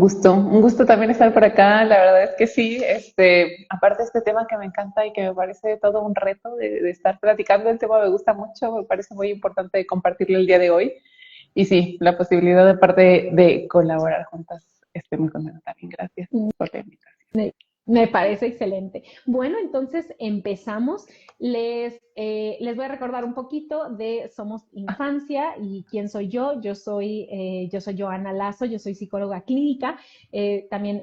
Un gusto también estar por acá. La verdad es que sí, aparte de este tema que me encanta y que me parece todo un reto de estar platicando, el tema me gusta mucho, me parece muy importante compartirlo el día de hoy. Y sí, la posibilidad de parte de colaborar juntas, estoy muy contenta también. Gracias por la invitación. Me, me parece excelente. Bueno, entonces empezamos. Les voy a recordar un poquito de Somos Infancia y quién soy yo. Yo soy Joana Lazo, yo soy psicóloga clínica. También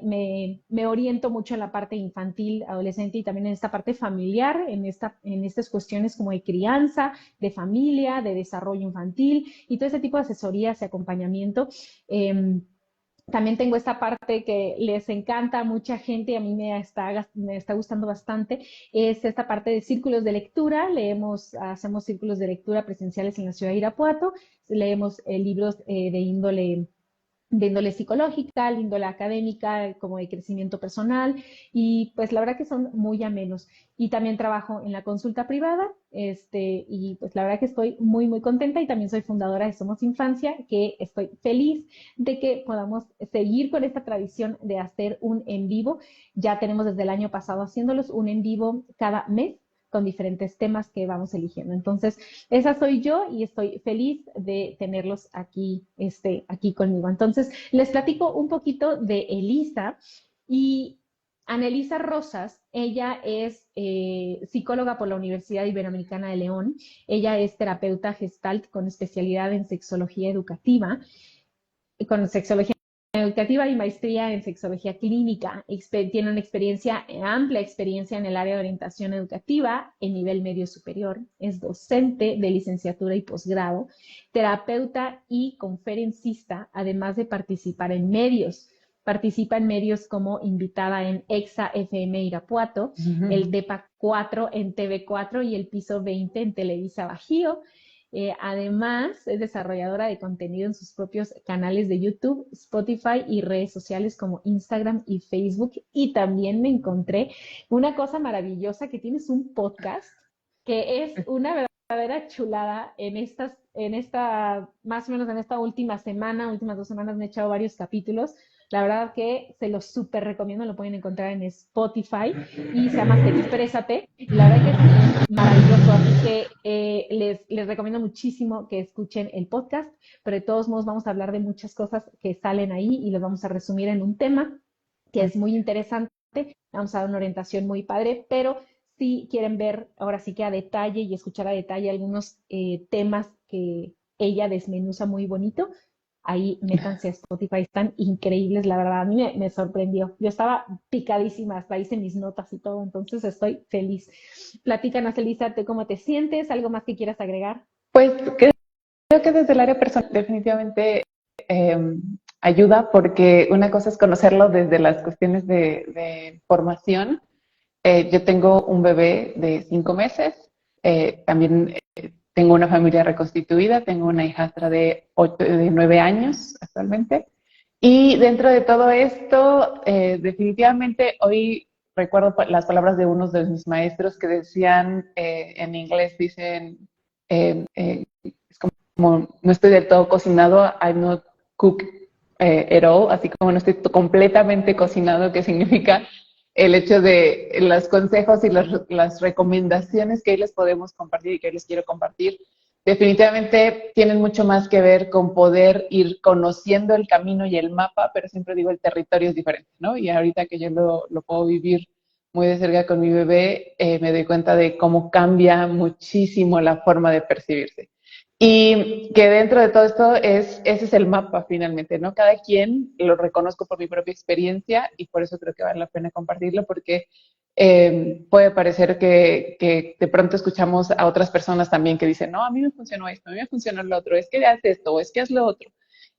me oriento mucho en la parte infantil, adolescente y también en esta parte familiar, en estas cuestiones como de crianza, de familia, de desarrollo infantil y todo ese tipo de asesorías y acompañamiento. Em, También tengo esta parte que les encanta a mucha gente y a mí me está gustando bastante, es esta parte de círculos de lectura. Hacemos círculos de lectura presenciales en la ciudad de Irapuato, leemos libros de índole psicológica, de índole académica, como de crecimiento personal, y pues la verdad que son muy amenos. Y también trabajo en la consulta privada, y pues la verdad que estoy muy contenta y también soy fundadora de Somos Infancia, que estoy feliz de que podamos seguir con esta tradición de hacer un en vivo. Ya tenemos desde el año pasado haciéndolos un en vivo cada mes con diferentes temas que vamos eligiendo. Entonces, esa soy yo y estoy feliz de tenerlos aquí conmigo. Entonces, les platico un poquito de Elisa y Anelisa Rosas. Ella es psicóloga por la Universidad Iberoamericana de León. Ella es terapeuta gestalt con especialidad en sexología educativa, con sexología educativa y maestría en sexología clínica. Tiene una amplia experiencia en el área de orientación educativa en nivel medio superior. Es docente de licenciatura y posgrado, terapeuta y conferencista, además de participar en medios. Participa en medios como invitada en EXA FM Irapuato, el DEPA 4 en TV4 y el Piso 20 en Televisa Bajío. Además, es desarrolladora de contenido en sus propios canales de YouTube, Spotify y redes sociales como Instagram y Facebook. Y también me encontré una cosa maravillosa, que tienes un podcast que es una verdadera chulada más o menos en esta últimas 2 semanas me he echado varios capítulos. La verdad que se los súper recomiendo, lo pueden encontrar en Spotify y se llama Exprésate. La verdad que es maravilloso, así que les recomiendo muchísimo que escuchen el podcast, pero de todos modos vamos a hablar de muchas cosas que salen ahí y los vamos a resumir en un tema que es muy interesante. Vamos a dar una orientación muy padre, pero si quieren ver ahora sí que a detalle y escuchar a detalle algunos temas que ella desmenuza muy bonito, ahí métanse a Spotify, están increíbles, la verdad, a mí me sorprendió. Yo estaba picadísima, hasta hice mis notas y todo, entonces estoy feliz. Platícanos, Elisa, ¿tú cómo te sientes? ¿Algo más que quieras agregar? Pues creo que desde el área personal definitivamente eh, ayuda porque una cosa es conocerlo desde las cuestiones de formación. Yo tengo un bebé de 5 meses, también tengo una familia reconstituida, tengo una hijastra de 9 años actualmente. Y dentro de todo esto, definitivamente hoy recuerdo las palabras de unos de mis maestros que decían, en inglés dicen, es como no estoy del todo cocinado, I'm not cook at all, así como no estoy completamente cocinado, que significa el hecho de los consejos y las recomendaciones que hoy les podemos compartir y que hoy les quiero compartir, definitivamente tienen mucho más que ver con poder ir conociendo el camino y el mapa, pero siempre digo el territorio es diferente, ¿no? Y ahorita que yo lo puedo vivir muy de cerca con mi bebé, me doy cuenta de cómo cambia muchísimo la forma de percibirse. Y que dentro de todo esto ese es el mapa finalmente, ¿no? Cada quien lo reconozco por mi propia experiencia y por eso creo que vale la pena compartirlo porque puede parecer que de pronto escuchamos a otras personas también que dicen, no, a mí me funcionó esto, a mí me funcionó lo otro, es que haz esto o es que haz lo otro.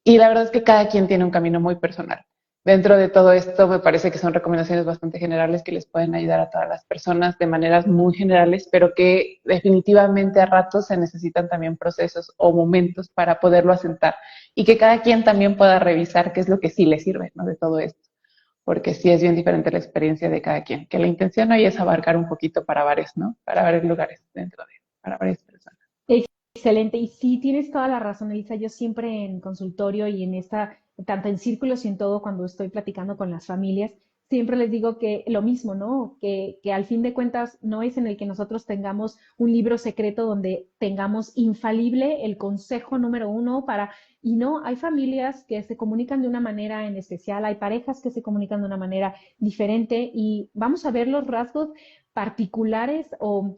Y la verdad es que cada quien tiene un camino muy personal. Dentro de todo esto me parece que son recomendaciones bastante generales que les pueden ayudar a todas las personas de maneras muy generales, pero que definitivamente a ratos se necesitan también procesos o momentos para poderlo asentar y que cada quien también pueda revisar qué es lo que sí le sirve, ¿no? De todo esto, porque sí es bien diferente la experiencia de cada quien, que la intención hoy es abarcar un poquito para varios, ¿no? Para varios lugares para varias personas. Excelente, y sí, tienes toda la razón, Elisa. Yo siempre en consultorio y en tanto en círculos y en todo, cuando estoy platicando con las familias, siempre les digo que lo mismo, ¿no? Que al fin de cuentas no es en el que nosotros tengamos un libro secreto donde tengamos infalible el consejo número uno para, y no, hay familias que se comunican de una manera en especial, hay parejas que se comunican de una manera diferente y vamos a ver los rasgos particulares o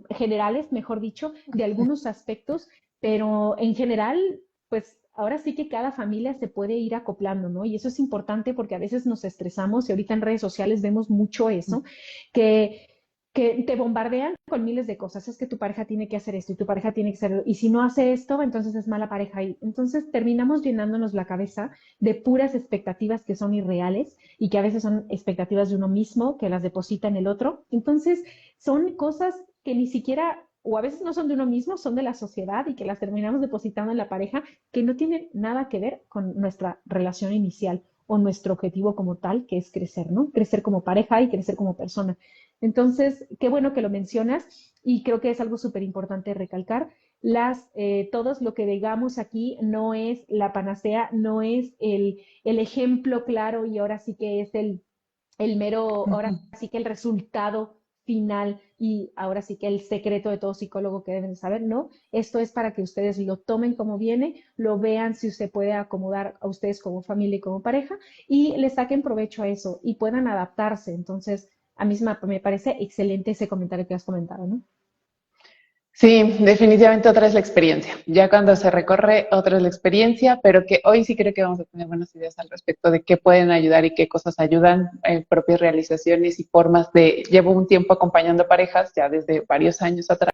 generales, mejor dicho, de algunos aspectos, pero en general, pues ahora sí que cada familia se puede ir acoplando, ¿no? Y eso es importante porque a veces nos estresamos y ahorita en redes sociales vemos mucho eso, que, que te bombardean con miles de cosas. Es que tu pareja tiene que hacer esto y tu pareja tiene que hacer, y si no hace esto, entonces es mala pareja. Y entonces terminamos llenándonos la cabeza de puras expectativas que son irreales y que a veces son expectativas de uno mismo que las deposita en el otro. Entonces son cosas que ni siquiera o a veces no son de uno mismo, son de la sociedad y que las terminamos depositando en la pareja, que no tienen nada que ver con nuestra relación inicial o nuestro objetivo como tal, que es crecer, ¿no? Crecer como pareja y crecer como persona. Entonces, qué bueno que lo mencionas y creo que es algo súper importante recalcar. Todos lo que digamos aquí no es la panacea, no es el ejemplo claro y ahora sí que es el mero, ahora sí que el resultado final y ahora sí que el secreto de todo psicólogo que deben saber, ¿no? Esto es para que ustedes lo tomen como viene, lo vean si usted puede acomodar a ustedes como familia y como pareja y le saquen provecho a eso y puedan adaptarse. Entonces, a mí me parece excelente ese comentario que has comentado, ¿no? Sí, definitivamente otra es la experiencia. Ya cuando se recorre, otra es la experiencia, pero que hoy sí creo que vamos a tener buenas ideas al respecto de qué pueden ayudar y qué cosas ayudan en propias realizaciones y formas de... Llevo un tiempo acompañando parejas, ya desde varios años atrás.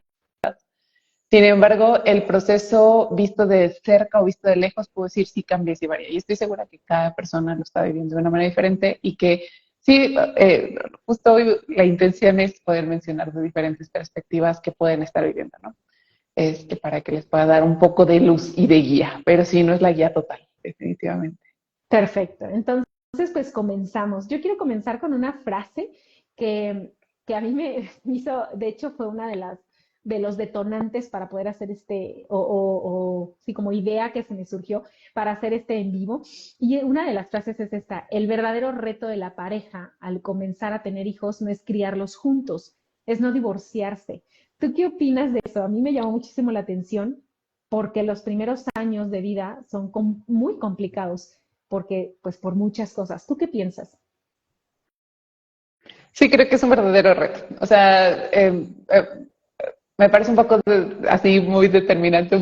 Sin embargo, el proceso visto de cerca o visto de lejos, puedo decir sí cambia y sí varía. Y estoy segura que cada persona lo está viviendo de una manera diferente y que sí, justo hoy la intención es poder mencionar de diferentes perspectivas que pueden estar viviendo, ¿no? Para que les pueda dar un poco de luz y de guía, pero sí, no es la guía total, definitivamente. Perfecto. Entonces, pues comenzamos. Yo quiero comenzar con una frase que, que a mí me hizo, de hecho, fue una de de los detonantes para poder hacer sí, como idea que se me surgió para hacer este en vivo. Y una de las frases es esta: el verdadero reto de la pareja al comenzar a tener hijos no es criarlos juntos, es no divorciarse. ¿Tú qué opinas de eso? A mí me llamó muchísimo la atención porque los primeros años de vida son muy complicados porque, pues, por muchas cosas. ¿Tú qué piensas? Sí, creo que es un verdadero reto. O sea, me parece un poco así muy determinante,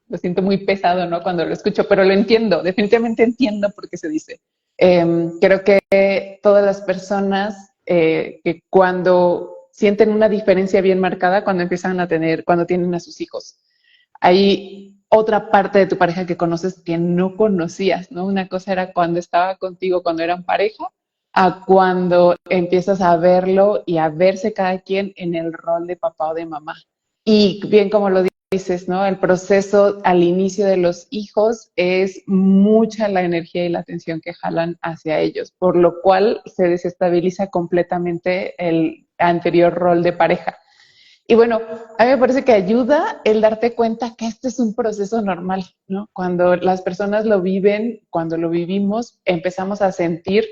lo siento muy pesado, ¿no? Cuando lo escucho, pero lo entiendo, definitivamente entiendo por qué se dice. Creo que todas las personas que cuando sienten una diferencia bien marcada, cuando empiezan a tener, cuando tienen a sus hijos, hay otra parte de tu pareja que conoces que no conocías, ¿no? Una cosa era cuando estaba contigo, cuando eran pareja, a cuando empiezas a verlo y a verse cada quien en el rol de papá o de mamá. Y bien como lo dices, ¿no? El proceso al inicio de los hijos es mucha la energía y la atención que jalan hacia ellos, por lo cual se desestabiliza completamente el anterior rol de pareja. Y bueno, a mí me parece que ayuda el darte cuenta que este es un proceso normal, ¿no? Cuando las personas lo viven, cuando lo vivimos, empezamos a sentir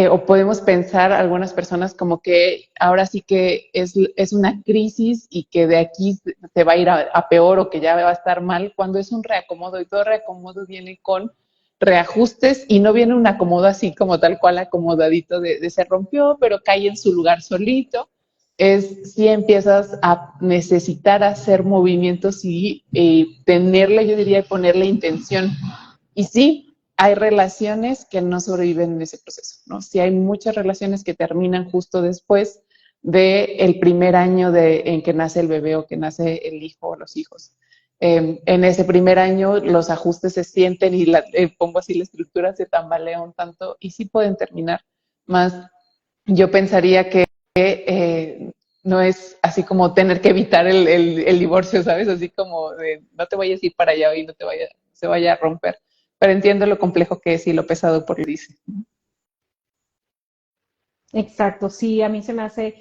o podemos pensar algunas personas como que ahora sí que es una crisis y que de aquí se va a ir a peor o que ya va a estar mal, cuando es un reacomodo y todo reacomodo viene con reajustes y no viene un acomodo así como tal cual acomodadito de se rompió, pero cae en su lugar solito. Es si empiezas a necesitar hacer movimientos y tenerle, yo diría, ponerle intención. Y sí, hay relaciones que no sobreviven en ese proceso, ¿no? Sí hay muchas relaciones que terminan justo después del primer año en que nace el bebé o que nace el hijo o los hijos. En ese primer año los ajustes se sienten y pongo así la estructura se tambalea un tanto y sí pueden terminar. Más yo pensaría que no es así como tener que evitar el divorcio, ¿sabes? Así como de no te vayas a ir para allá y se vaya a romper. Pero entiendo lo complejo que es y lo pesado por lo que dice. Exacto, sí, a mí se me hace.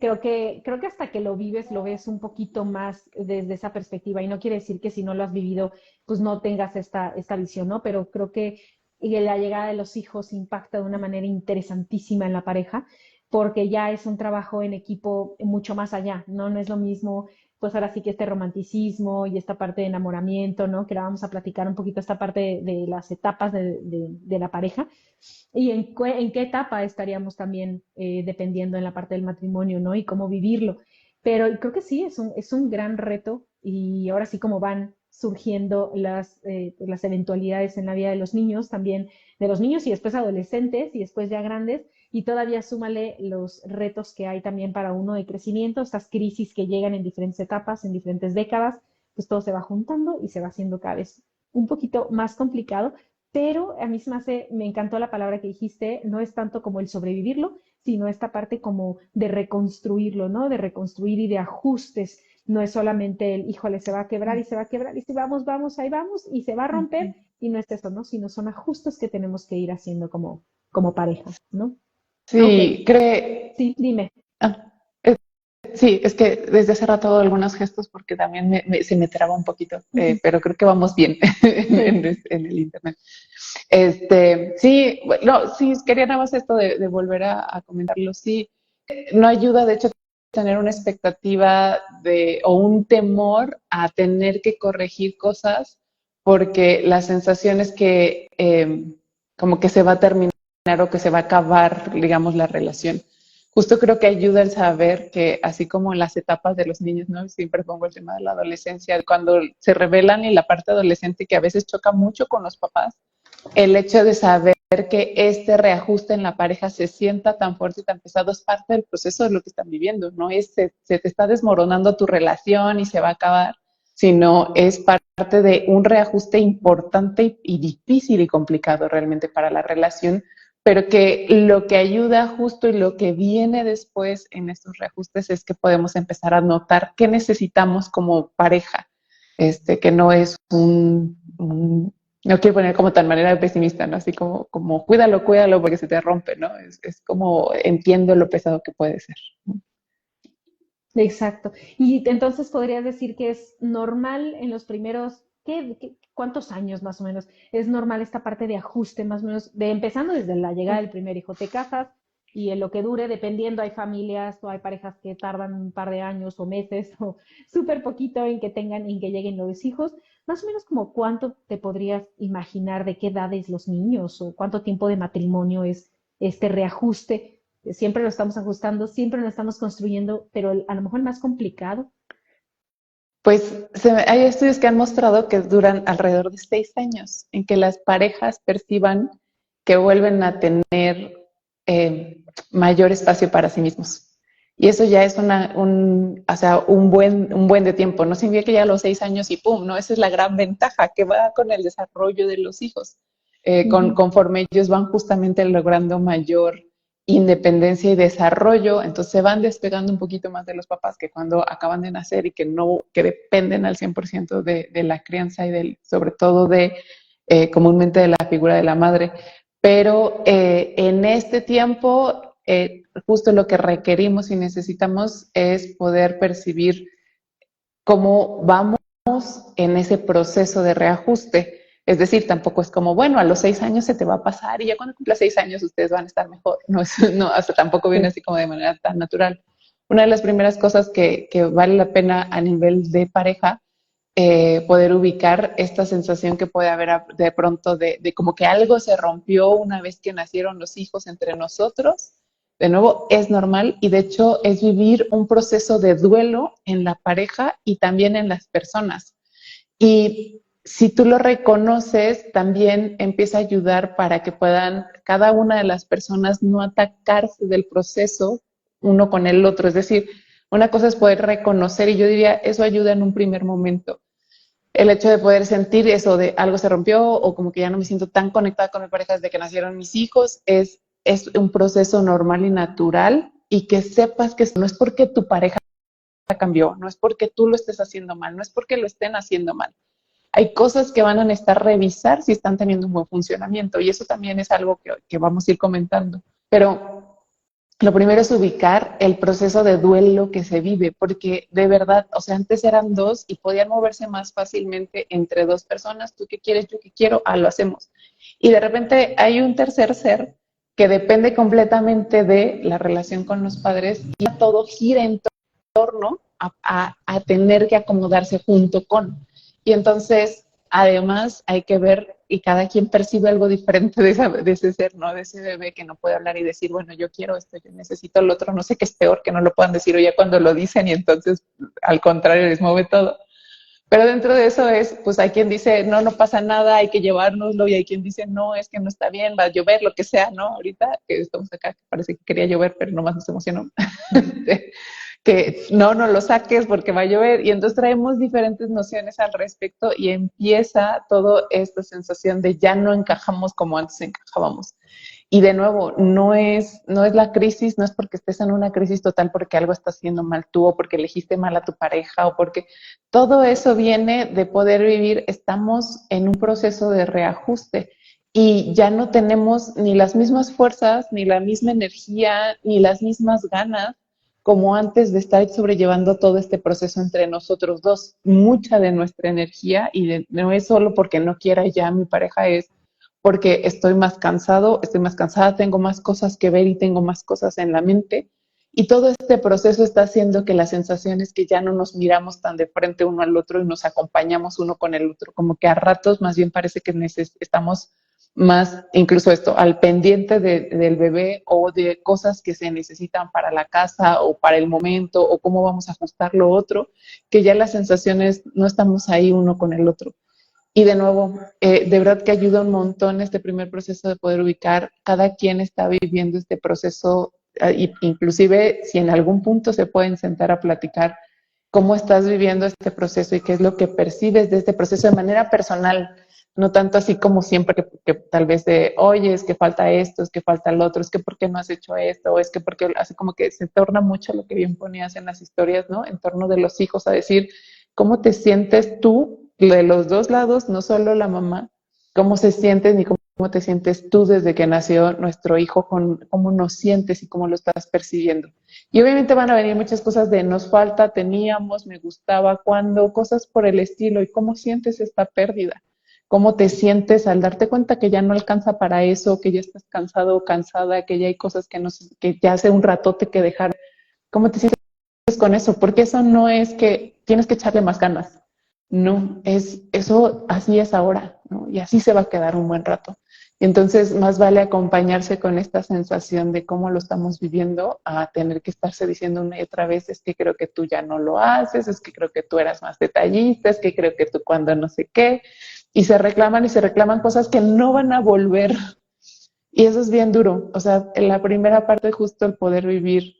creo que hasta que lo vives lo ves un poquito más desde esa perspectiva y no quiere decir que si no lo has vivido, pues no tengas esta visión, ¿no? Pero creo que la llegada de los hijos impacta de una manera interesantísima en la pareja porque ya es un trabajo en equipo mucho más allá, ¿no? No es lo mismo, pues ahora sí que este romanticismo y esta parte de enamoramiento, ¿no? Que ahora vamos a platicar un poquito esta parte de las etapas de la pareja y en qué etapa estaríamos también dependiendo en la parte del matrimonio, ¿no? Y cómo vivirlo. Pero creo que sí, es un gran reto y ahora sí como van surgiendo las eventualidades en la vida de los niños, también de los niños y después adolescentes y después ya grandes, y todavía súmale los retos que hay también para uno de crecimiento, estas crisis que llegan en diferentes etapas, en diferentes décadas, pues todo se va juntando y se va haciendo cada vez un poquito más complicado, pero a mí me encantó la palabra que dijiste, no es tanto como el sobrevivirlo, sino esta parte como de reconstruirlo, ¿no? De reconstruir y de ajustes. No es solamente el, híjole, se va a quebrar y se va a quebrar y si vamos, vamos, ahí vamos y se va a romper y no es eso, ¿no? Sino son ajustes que tenemos que ir haciendo como pareja, ¿no? Ok, Sí, sí, dime. ah, eh, sí, es que desde hace rato hago algunos gestos porque también se me traba un poquito, Ujú. pero creo que vamos bien Sí. en el internet. Sí, bueno, sí, quería nada más esto de volver a comentarlo. Sí, no ayuda, de hecho, tener una expectativa o un temor a tener que corregir cosas, porque la sensación es que como que se va a terminar o que se va a acabar, digamos, la relación. Justo creo que ayuda el saber que, así como en las etapas de los niños, ¿no? Siempre pongo el tema de la adolescencia, cuando se revelan y la parte adolescente que a veces choca mucho con los papás, el hecho de saber que este reajuste en la pareja se sienta tan fuerte y tan pesado es parte del proceso de lo que están viviendo, no es se te está desmoronando tu relación y se va a acabar, sino es parte de un reajuste importante y difícil y complicado realmente para la relación, pero que lo que ayuda justo y lo que viene después en estos reajustes es que podemos empezar a notar qué necesitamos como pareja, que no es no quiero poner como tan manera de pesimista, ¿no? Así como cuídalo, cuídalo porque se te rompe, ¿no? Es como entiendo lo pesado que puede ser. Exacto. Y entonces podrías decir que es normal en los primeros, cuántos años más o menos? Es normal esta parte de ajuste más o menos, de empezando desde la llegada del primer hijo, te casas y en lo que dure, dependiendo, hay familias o hay parejas que tardan un par de años o meses o súper poquito en que lleguen los hijos. Más o menos como cuánto te podrías imaginar de qué edades los niños o cuánto tiempo de matrimonio es este reajuste siempre lo estamos ajustando, siempre lo estamos construyendo, pero a lo mejor el más complicado. Pues hay estudios que han mostrado que duran alrededor de 6 años en que las parejas perciban que vuelven a tener mayor espacio para sí mismos. Y eso ya es o sea, un buen de tiempo. No significa que ya a los 6 años y pum, no, esa es la gran ventaja que va con el desarrollo de los hijos. Ujú. Conforme ellos van justamente logrando mayor independencia y desarrollo, entonces se van despegando un poquito más de los papás que cuando acaban de nacer y que dependen al 100% de la crianza y sobre todo comúnmente de la figura de la madre. Pero en este tiempo, justo lo que requerimos y necesitamos es poder percibir cómo vamos en ese proceso de reajuste. Es decir, tampoco es como, bueno, a los 6 años se te va a pasar y ya cuando cumpla 6 años ustedes van a estar mejor. No, no, hasta tampoco viene Sí. así como de manera tan natural. Una de las primeras cosas que vale la pena a nivel de pareja, poder ubicar esta sensación que puede haber de pronto de como que algo se rompió una vez que nacieron los hijos entre nosotros. De nuevo, es normal y de hecho es vivir un proceso de duelo en la pareja y también en las personas. Y si tú lo reconoces, también empieza a ayudar para que puedan cada una de las personas no atacarse del proceso uno con el otro. Es decir, una cosa es poder reconocer y yo diría, eso ayuda en un primer momento. El hecho de poder sentir eso de algo se rompió o como que ya no me siento tan conectada con mi pareja desde que nacieron mis hijos es un proceso normal y natural y que sepas que no es porque tu pareja cambió, no es porque tú lo estés haciendo mal, no es porque lo estén haciendo mal. Hay cosas que van a necesitar revisar si están teniendo un buen funcionamiento y eso también es algo que vamos a ir comentando. Pero lo primero es ubicar el proceso de duelo que se vive, porque de verdad, o sea, antes eran dos y podían moverse más fácilmente entre dos personas, tú qué quieres, yo qué quiero, lo hacemos. Y de repente hay un tercer ser que depende completamente de la relación con los padres y todo gira en torno a tener que acomodarse junto con. Y entonces, además, hay que ver, y cada quien percibe algo diferente de ese ser, ¿no? De ese bebé que no puede hablar y decir, bueno, yo quiero esto, yo necesito lo otro, no sé qué es peor que no lo puedan decir, o ya cuando lo dicen y entonces, al contrario, les mueve todo. Pero dentro de eso es, pues hay quien dice, no, no pasa nada, hay que llevárnoslo, y hay quien dice, no, es que no está bien, va a llover, lo que sea, ¿no? Ahorita que estamos acá, parece que quería llover, pero nomás nos emocionó. Que no, no lo saques porque va a llover. Y entonces traemos diferentes nociones al respecto y empieza toda esta sensación de ya no encajamos como antes encajábamos. Y de nuevo, no es la crisis, no es porque estés en una crisis total porque algo está haciendo mal tú o porque elegiste mal a tu pareja o porque todo eso viene de poder vivir, estamos en un proceso de reajuste y ya no tenemos ni las mismas fuerzas, ni la misma energía, ni las mismas ganas como antes de estar sobrellevando todo este proceso entre nosotros dos. Mucha de nuestra energía, no es solo porque no quiera ya mi pareja, es porque estoy más cansado, estoy más cansada, tengo más cosas que ver y tengo más cosas en la mente. Y todo este proceso está haciendo que las sensaciones que ya no nos miramos tan de frente uno al otro y nos acompañamos uno con el otro, como que a ratos más bien parece que estamos más, incluso esto, al pendiente del bebé o de cosas que se necesitan para la casa o para el momento o cómo vamos a ajustar lo otro, que ya las sensaciones no estamos ahí uno con el otro. Y de nuevo, de verdad que ayuda un montón este primer proceso de poder ubicar, cada quien está viviendo este proceso, inclusive si en algún punto se pueden sentar a platicar cómo estás viviendo este proceso y qué es lo que percibes de este proceso de manera personal, no tanto así como siempre que tal vez de, oye, es que falta esto, es que falta lo otro, es que por qué no has hecho esto, o es que porque, así como que se torna mucho lo que bien ponías en las historias, ¿no? En torno de los hijos, a decir, ¿cómo te sientes tú de los dos lados, no solo la mamá? ¿Cómo se sienten y cómo te sientes tú desde que nació nuestro hijo, con cómo nos sientes y cómo lo estás percibiendo? Y obviamente van a venir muchas cosas de nos falta, teníamos, me gustaba, cuando, cosas por el estilo. ¿Y cómo sientes esta pérdida? ¿Cómo te sientes al darte cuenta que ya no alcanza para eso, que ya estás cansado o cansada, que ya hay cosas que ya hace un ratote que dejar? ¿Cómo te sientes con eso? Porque eso no es que tienes que echarle más ganas. No, es eso, así es ahora, ¿no? Y así se va a quedar un buen rato. Y entonces, más vale acompañarse con esta sensación de cómo lo estamos viviendo a tener que estarse diciendo una y otra vez, es que creo que tú ya no lo haces, es que creo que tú eras más detallista, es que creo que tú cuando no sé qué. Y se reclaman cosas que no van a volver. Y eso es bien duro. O sea, en la primera parte, justo el poder vivir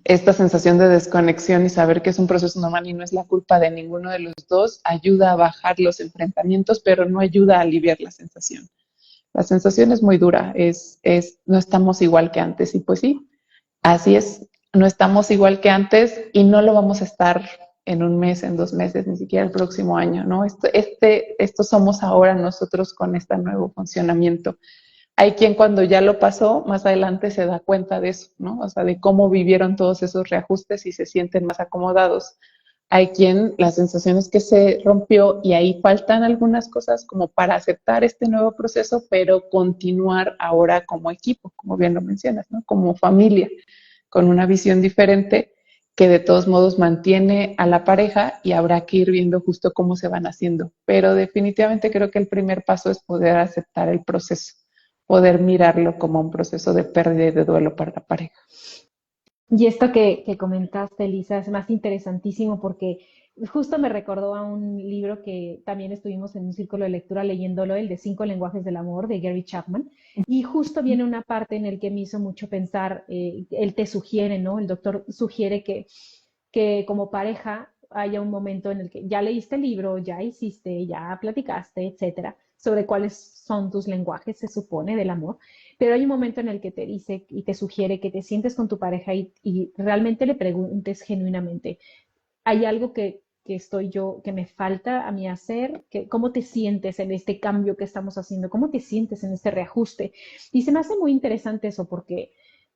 esta sensación de desconexión y saber que es un proceso normal y no es la culpa de ninguno de los dos, ayuda a bajar los enfrentamientos, pero no ayuda a aliviar la sensación. La sensación es muy dura, no estamos igual que antes. Y pues sí, así es, no estamos igual que antes y no lo vamos a estar en un mes, en 2 meses, ni siquiera el próximo año, ¿no? Esto somos ahora nosotros con este nuevo funcionamiento. Hay quien cuando ya lo pasó, más adelante se da cuenta de eso, ¿no? O sea, de cómo vivieron todos esos reajustes y se sienten más acomodados. Hay quien la sensación es que se rompió y ahí faltan algunas cosas como para aceptar este nuevo proceso, pero continuar ahora como equipo, como bien lo mencionas, ¿no? Como familia, con una visión diferente que de todos modos mantiene a la pareja y habrá que ir viendo justo cómo se van haciendo. Pero definitivamente creo que el primer paso es poder aceptar el proceso, poder mirarlo como un proceso de pérdida y de duelo para la pareja. Y esto que comentaste, Elisa, es más interesantísimo porque justo me recordó a un libro que también estuvimos en un círculo de lectura leyéndolo, el de Cinco lenguajes del amor, de Gary Chapman. Y justo viene una parte en el que me hizo mucho pensar, él te sugiere, ¿no? El doctor sugiere que como pareja haya un momento en el que ya leíste el libro, ya hiciste, ya platicaste, etcétera, sobre cuáles son tus lenguajes, se supone, del amor, pero hay un momento en el que te dice y te sugiere que te sientes con tu pareja y realmente le preguntes genuinamente, ¿hay algo que estoy yo, que me falta a mí hacer? ¿Cómo te sientes en este cambio que estamos haciendo? ¿Cómo te sientes en este reajuste? Y se me hace muy interesante eso porque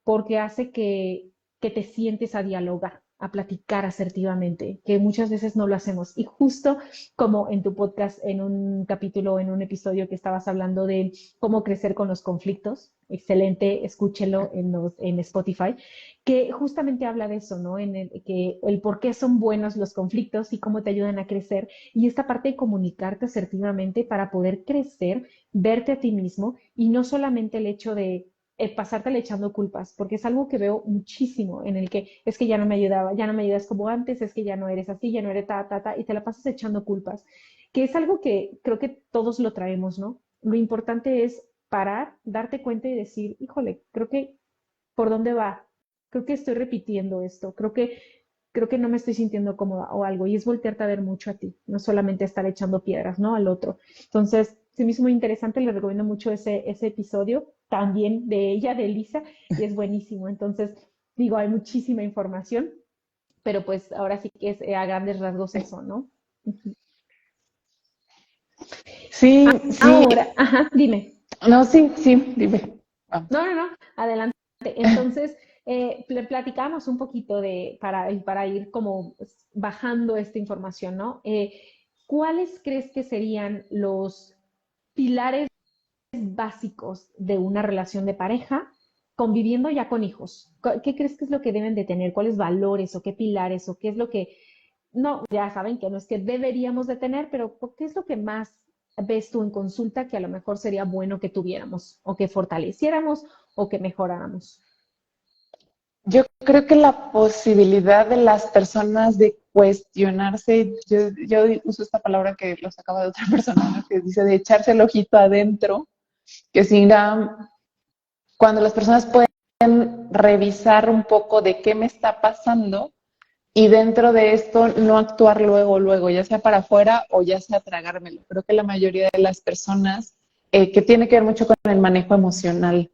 porque hace que te sientes a dialogar, a platicar asertivamente, que muchas veces no lo hacemos. Y justo como en tu podcast, en un capítulo, en un episodio que estabas hablando de cómo crecer con los conflictos, excelente, escúchelo en Spotify, que justamente habla de eso, ¿no? Que el por qué son buenos los conflictos y cómo te ayudan a crecer. Y esta parte de comunicarte asertivamente para poder crecer, verte a ti mismo y no solamente el hecho de pasártela echando culpas, porque es algo que veo muchísimo en el que es que ya no me ayudaba, ya no me ayudas como antes, es que ya no eres así, ya no eres y te la pasas echando culpas, que es algo que creo que todos lo traemos, ¿no? Lo importante es parar, darte cuenta y decir, híjole, creo que por dónde va, creo que estoy repitiendo esto, creo que no me estoy sintiendo cómoda o algo, y es voltearte a ver mucho a ti, no solamente estar echando piedras, ¿no? Al otro. Entonces, se me hizo muy interesante, le recomiendo mucho ese episodio, también de ella, de Elisa, y es buenísimo. Entonces, digo, hay muchísima información, pero pues ahora sí que es a grandes rasgos eso, ¿no? Ujú. Sí, sí, Ahora, ajá, dime. no, sí, sí, dime. Vamos. No, no, no, adelante. Entonces, platicamos un poquito para ir como bajando esta información, ¿no? ¿Cuáles crees que serían los pilares básicos de una relación de pareja conviviendo ya con hijos? ¿Qué crees que es lo que deben de tener? ¿Cuáles valores o qué pilares o qué es lo que, no, ya saben que no es que deberíamos de tener, pero qué es lo que más ves tú en consulta que a lo mejor sería bueno que tuviéramos o que fortaleciéramos o que mejoráramos? Yo creo que la posibilidad de las personas de cuestionarse, yo uso esta palabra que lo sacaba de otra persona, ¿no? Que dice de echarse el ojito adentro, que significa cuando las personas pueden revisar un poco de qué me está pasando y dentro de esto no actuar luego, ya sea para afuera o ya sea tragármelo. Creo que la mayoría de las personas, que tiene que ver mucho con el manejo emocional,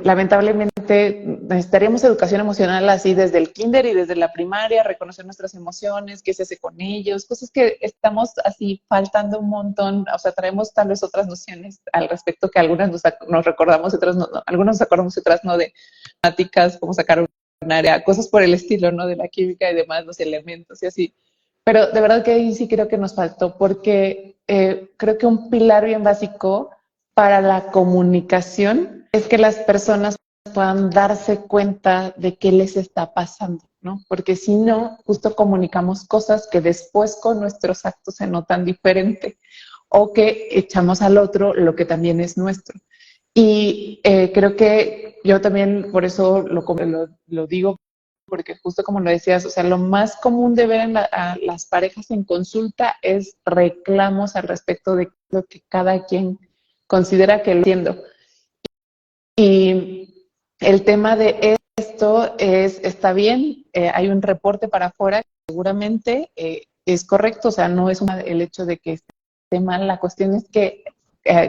lamentablemente necesitaríamos educación emocional así desde el kinder y desde la primaria, reconocer nuestras emociones, qué se hace con ellos, cosas que estamos así faltando un montón, o sea, traemos tal vez otras nociones al respecto que algunas nos recordamos, otras no, algunas nos acordamos y otras no, de matemáticas, cómo sacar un área, cosas por el estilo, ¿no? De la química y demás, los elementos y así. Pero de verdad que ahí sí creo que nos faltó, porque creo que un pilar bien básico para la comunicación es que las personas puedan darse cuenta de qué les está pasando, ¿no? Porque si no, justo comunicamos cosas que después con nuestros actos se notan diferente o que echamos al otro lo que también es nuestro. Y creo que yo también por eso lo digo, porque justo como lo decías, o sea, lo más común de ver a las parejas en consulta es reclamos al respecto de lo que cada quien considera que lo entiendo. Y el tema de esto está bien, hay un reporte para afuera, seguramente es correcto, o sea, no es el hecho de que esté mal, la cuestión es que,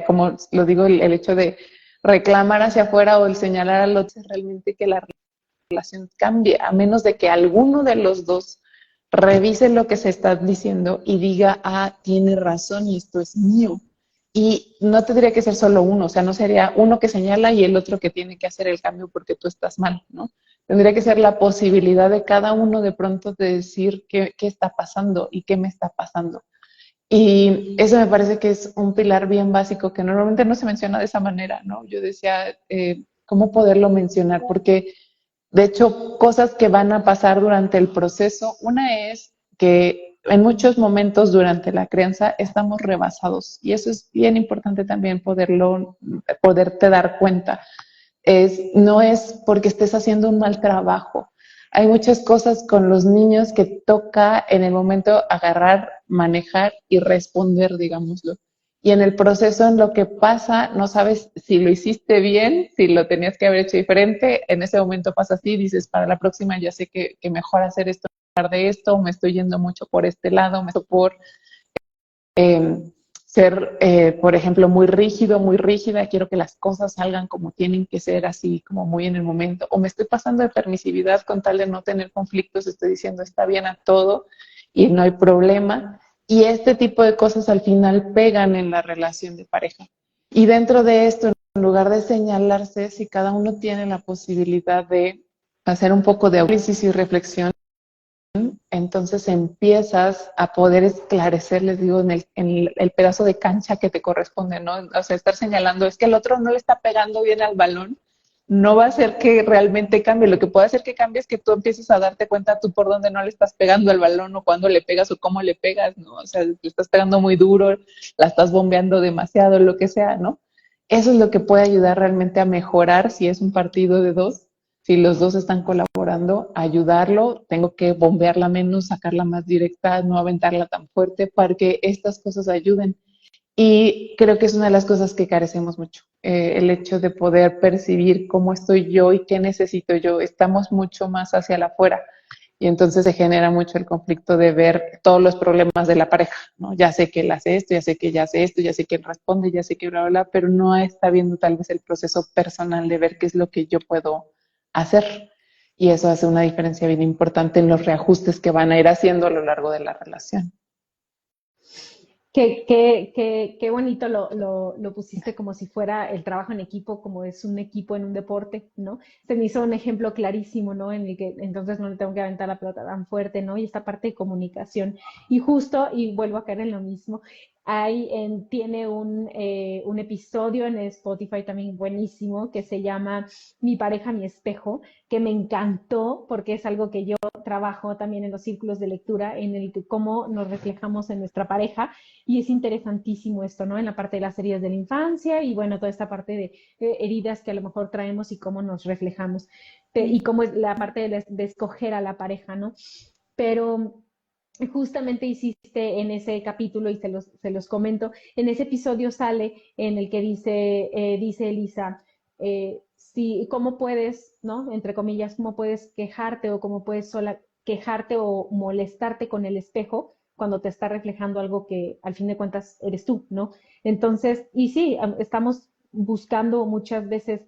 como lo digo, el hecho de reclamar hacia afuera o el señalar al otro es realmente que la relación cambie, a menos de que alguno de los dos revise lo que se está diciendo y diga, ah, tiene razón y esto es mío. Y no tendría que ser solo uno, o sea, no sería uno que señala y el otro que tiene que hacer el cambio porque tú estás mal, ¿no? Tendría que ser la posibilidad de cada uno de pronto de decir qué está pasando y qué me está pasando. Y eso me parece que es un pilar bien básico que normalmente no se menciona de esa manera, ¿no? Yo decía, ¿cómo poderlo mencionar? Porque de hecho, cosas que van a pasar durante el proceso, una es que en muchos momentos durante la crianza estamos rebasados y eso es bien importante también poderte dar cuenta. No es porque estés haciendo un mal trabajo. Hay muchas cosas con los niños que toca en el momento agarrar, manejar y responder, digámoslo. Y en el proceso, en lo que pasa, no sabes si lo hiciste bien, si lo tenías que haber hecho diferente. En ese momento pasa así, dices, para la próxima ya sé que mejor hacer esto, de esto, me estoy yendo mucho por este lado, me estoy por eh, ser, por ejemplo, muy rígido, muy rígida, quiero que las cosas salgan como tienen que ser, así como muy en el momento, o me estoy pasando de permisividad con tal de no tener conflictos, estoy diciendo está bien a todo y no hay problema. Y este tipo de cosas al final pegan en la relación de pareja. Y dentro de esto, en lugar de señalarse, si cada uno tiene la posibilidad de hacer un poco de análisis y reflexión, entonces empiezas a poder esclarecer, les digo, en el pedazo de cancha que te corresponde, ¿no? O sea, estar señalando, es que el otro no le está pegando bien al balón, no va a hacer que realmente cambie. Lo que puede hacer que cambie es que tú empieces a darte cuenta tú por dónde no le estás pegando al balón o cuándo le pegas o cómo le pegas, ¿no? O sea, le estás pegando muy duro, la estás bombeando demasiado, lo que sea, ¿no? Eso es lo que puede ayudar realmente a mejorar si es un partido de dos. Si los dos están colaborando, ayudarlo, tengo que bombearla menos, sacarla más directa, no aventarla tan fuerte para que estas cosas ayuden. Y creo que es una de las cosas que carecemos mucho, el hecho de poder percibir cómo estoy yo y qué necesito yo. Estamos mucho más hacia la afuera y entonces se genera mucho el conflicto de ver todos los problemas de la pareja, ¿no? Ya sé que él hace esto, ya sé que ella hace esto, ya sé que él responde, ya sé que bla, bla, bla, pero no está viendo tal vez el proceso personal de ver qué es lo que yo puedo hacer. Y eso hace una diferencia bien importante en los reajustes que van a ir haciendo a lo largo de la relación. Qué bonito lo pusiste como si fuera el trabajo en equipo, como es un equipo en un deporte, ¿no? Se me hizo un ejemplo clarísimo, ¿no? En el que entonces no le tengo que aventar la pelota tan fuerte, ¿no? Y esta parte de comunicación. Y justo, y vuelvo a caer en lo mismo, tiene un episodio en Spotify también buenísimo que se llama Mi pareja, mi espejo, que me encantó porque es algo que yo trabajo también en los círculos de lectura, en el que cómo nos reflejamos en nuestra pareja y es interesantísimo esto, ¿no? En la parte de las heridas de la infancia y bueno, toda esta parte de heridas que a lo mejor traemos y cómo nos reflejamos. Y cómo es la parte de escoger a la pareja, ¿no? Pero justamente hiciste en ese capítulo, y se los comento, en ese episodio sale en el que dice Elisa, si, ¿cómo puedes, ¿no? Entre comillas, cómo puedes quejarte o cómo puedes quejarte o molestarte con el espejo cuando te está reflejando algo que al fin de cuentas eres tú, ¿no? Entonces, y sí, estamos buscando muchas veces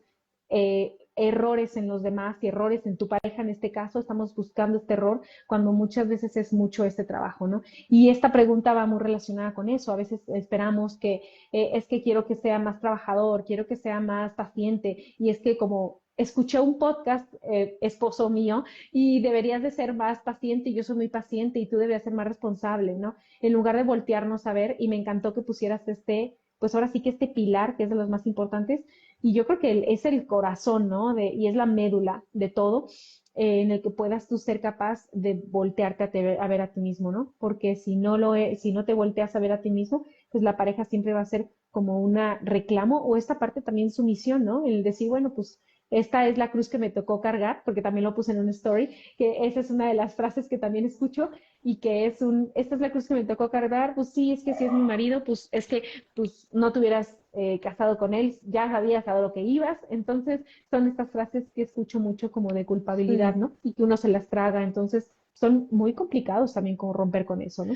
errores en los demás y errores en tu pareja en este caso, estamos buscando este error cuando muchas veces es mucho este trabajo, ¿no? Y esta pregunta va muy relacionada con eso. A veces esperamos que es que quiero que sea más trabajador, quiero que sea más paciente, y es que como escuché un podcast, esposo mío, y deberías de ser más paciente, y yo soy muy paciente, y tú deberías ser más responsable, ¿no? En lugar de voltearnos a ver, y me encantó que pusieras pues ahora sí que este pilar, que es de los más importantes, y yo creo que es el corazón, ¿no? Y es la médula de todo, en el que puedas tú ser capaz de voltearte a ver a ti mismo, ¿no? Porque si no te volteas a ver a ti mismo, pues la pareja siempre va a ser como una reclamo o esta parte también sumisión, ¿no? El decir, bueno, pues esta es la cruz que me tocó cargar, porque también lo puse en un story, que esa es una de las frases que también escucho y que esta es la cruz que me tocó cargar, pues sí, es que si es mi marido, pues es que pues no te hubieras casado con él, ya sabías a lo que ibas, entonces son estas frases que escucho mucho como de culpabilidad, Sí. ¿no? Y que uno se las traga, entonces son muy complicados también como romper con eso, ¿no?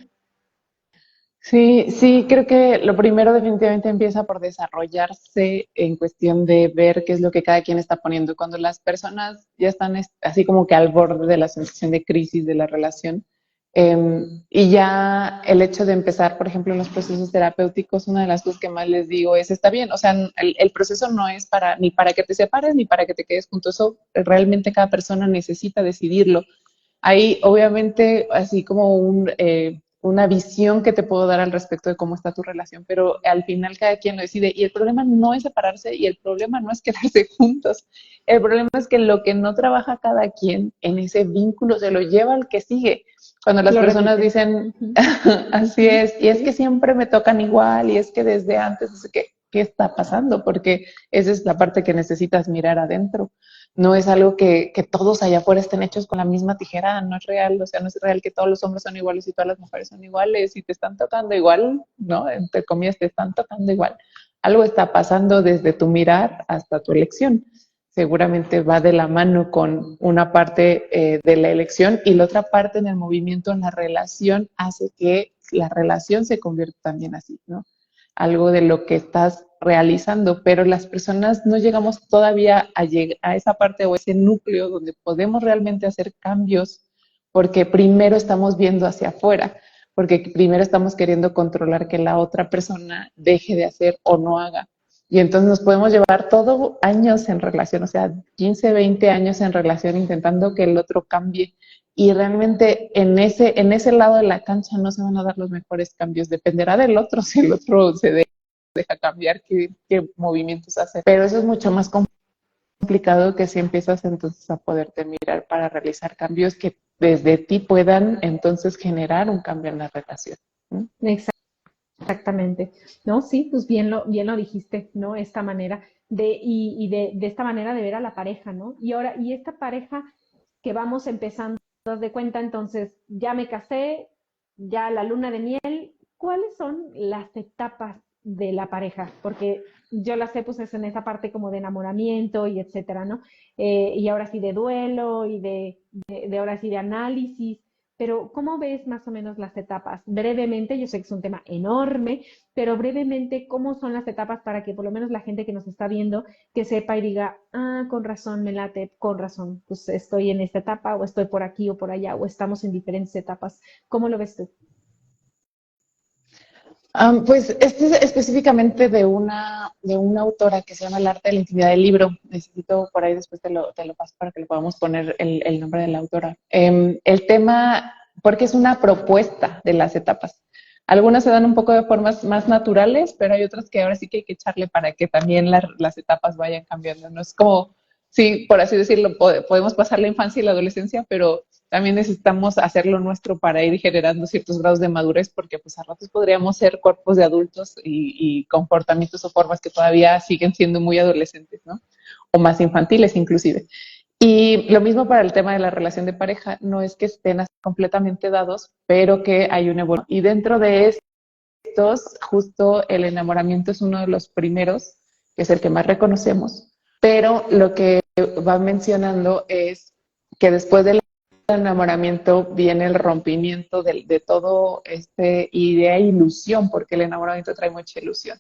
Sí, sí, creo que lo primero definitivamente empieza por desarrollarse en cuestión de ver qué es lo que cada quien está poniendo. Cuando las personas ya están así como que al borde de la sensación de crisis de la relación, y ya el hecho de empezar, por ejemplo, en los procesos terapéuticos, una de las cosas que más les digo es, está bien, o sea, el proceso no es ni para que te separes ni para que te quedes juntos, eso realmente cada persona necesita decidirlo. Hay obviamente así como una visión que te puedo dar al respecto de cómo está tu relación, pero al final cada quien lo decide. Y el problema no es separarse y el problema no es quedarse juntos. El problema es que lo que no trabaja cada quien en ese vínculo se lo lleva al que sigue. Cuando las Lo personas repite. dicen, Ujú. así Sí, es, y es que sí. siempre me tocan igual, y es que desde antes, es que, ¿qué está pasando? Porque esa es la parte que necesitas mirar adentro. No es algo que todos allá afuera estén hechos con la misma tijera, no es real, o sea, no es real que todos los hombres son iguales y todas las mujeres son iguales y te están tocando igual, ¿no? Entre comillas, te están tocando igual. Algo está pasando desde tu mirar hasta tu elección. Seguramente va de la mano con una parte de la elección y la otra parte en el movimiento, en la relación, hace que la relación se convierta también así, ¿no? Algo de lo que estás realizando, pero las personas no llegamos todavía a esa parte o ese núcleo donde podemos realmente hacer cambios porque primero estamos viendo hacia afuera, porque primero estamos queriendo controlar que la otra persona deje de hacer o no haga. Y entonces nos podemos llevar todo años en relación, o sea, 15, 20 años en relación intentando que el otro cambie. Y realmente en ese lado de la cancha no se van a dar los mejores cambios. Dependerá del otro, si el otro deja cambiar, qué movimientos hace. Pero eso es mucho más complicado que si empiezas entonces a poderte mirar para realizar cambios que desde ti puedan entonces generar un cambio en la relación. ¿No? Exactamente, ¿no? Sí, pues bien lo dijiste, ¿no? Esta manera de esta manera de ver a la pareja, ¿no? Y ahora, y esta pareja que vamos empezando, das de cuenta, entonces, ya me casé, ya la luna de miel, ¿cuáles son las etapas de la pareja? Porque yo la sé, pues es en esa parte como de enamoramiento y etcétera, ¿no? Y ahora sí de duelo y de ahora sí de análisis. Pero, ¿cómo ves más o menos las etapas? Brevemente, yo sé que es un tema enorme, pero brevemente, ¿cómo son las etapas para que por lo menos la gente que nos está viendo, que sepa y diga, ah, con razón, me late, con razón, pues estoy en esta etapa, o estoy por aquí o por allá, o estamos en diferentes etapas? ¿Cómo lo ves tú? Pues este es específicamente de una autora que se llama El arte de la intimidad del libro. Necesito por ahí después te lo paso para que le podamos poner el nombre de la autora. El tema, porque es una propuesta de las etapas. Algunas se dan un poco de formas más naturales, pero hay otras que ahora sí que hay que echarle para que también las etapas vayan cambiando. No es como, sí, por así decirlo, podemos pasar la infancia y la adolescencia, pero también necesitamos hacerlo nuestro para ir generando ciertos grados de madurez, porque pues a ratos podríamos ser cuerpos de adultos y comportamientos o formas que todavía siguen siendo muy adolescentes, ¿no? O más infantiles inclusive. Y lo mismo para el tema de la relación de pareja, no es que estén completamente dados, pero que hay una evolución. Y dentro de estos, justo el enamoramiento es uno de los primeros, que es el que más reconocemos, pero lo que va mencionando es que después del enamoramiento viene el rompimiento de todo este idea e ilusión, porque el enamoramiento trae mucha ilusión.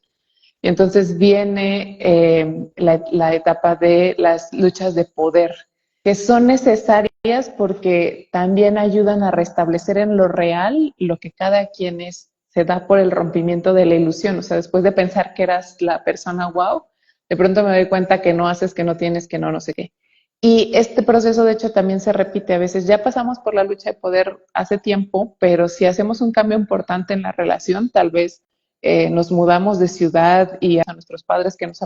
Y entonces viene la etapa de las luchas de poder, que son necesarias porque también ayudan a restablecer en lo real lo que cada quien es. Se da por el rompimiento de la ilusión. O sea, después de pensar que eras la persona wow, de pronto me doy cuenta que no haces, que no tienes, que no, no sé qué. Y este proceso, de hecho, también se repite a veces. Ya pasamos por la lucha de poder hace tiempo, pero si hacemos un cambio importante en la relación, tal vez nos mudamos de ciudad y a nuestros padres que nos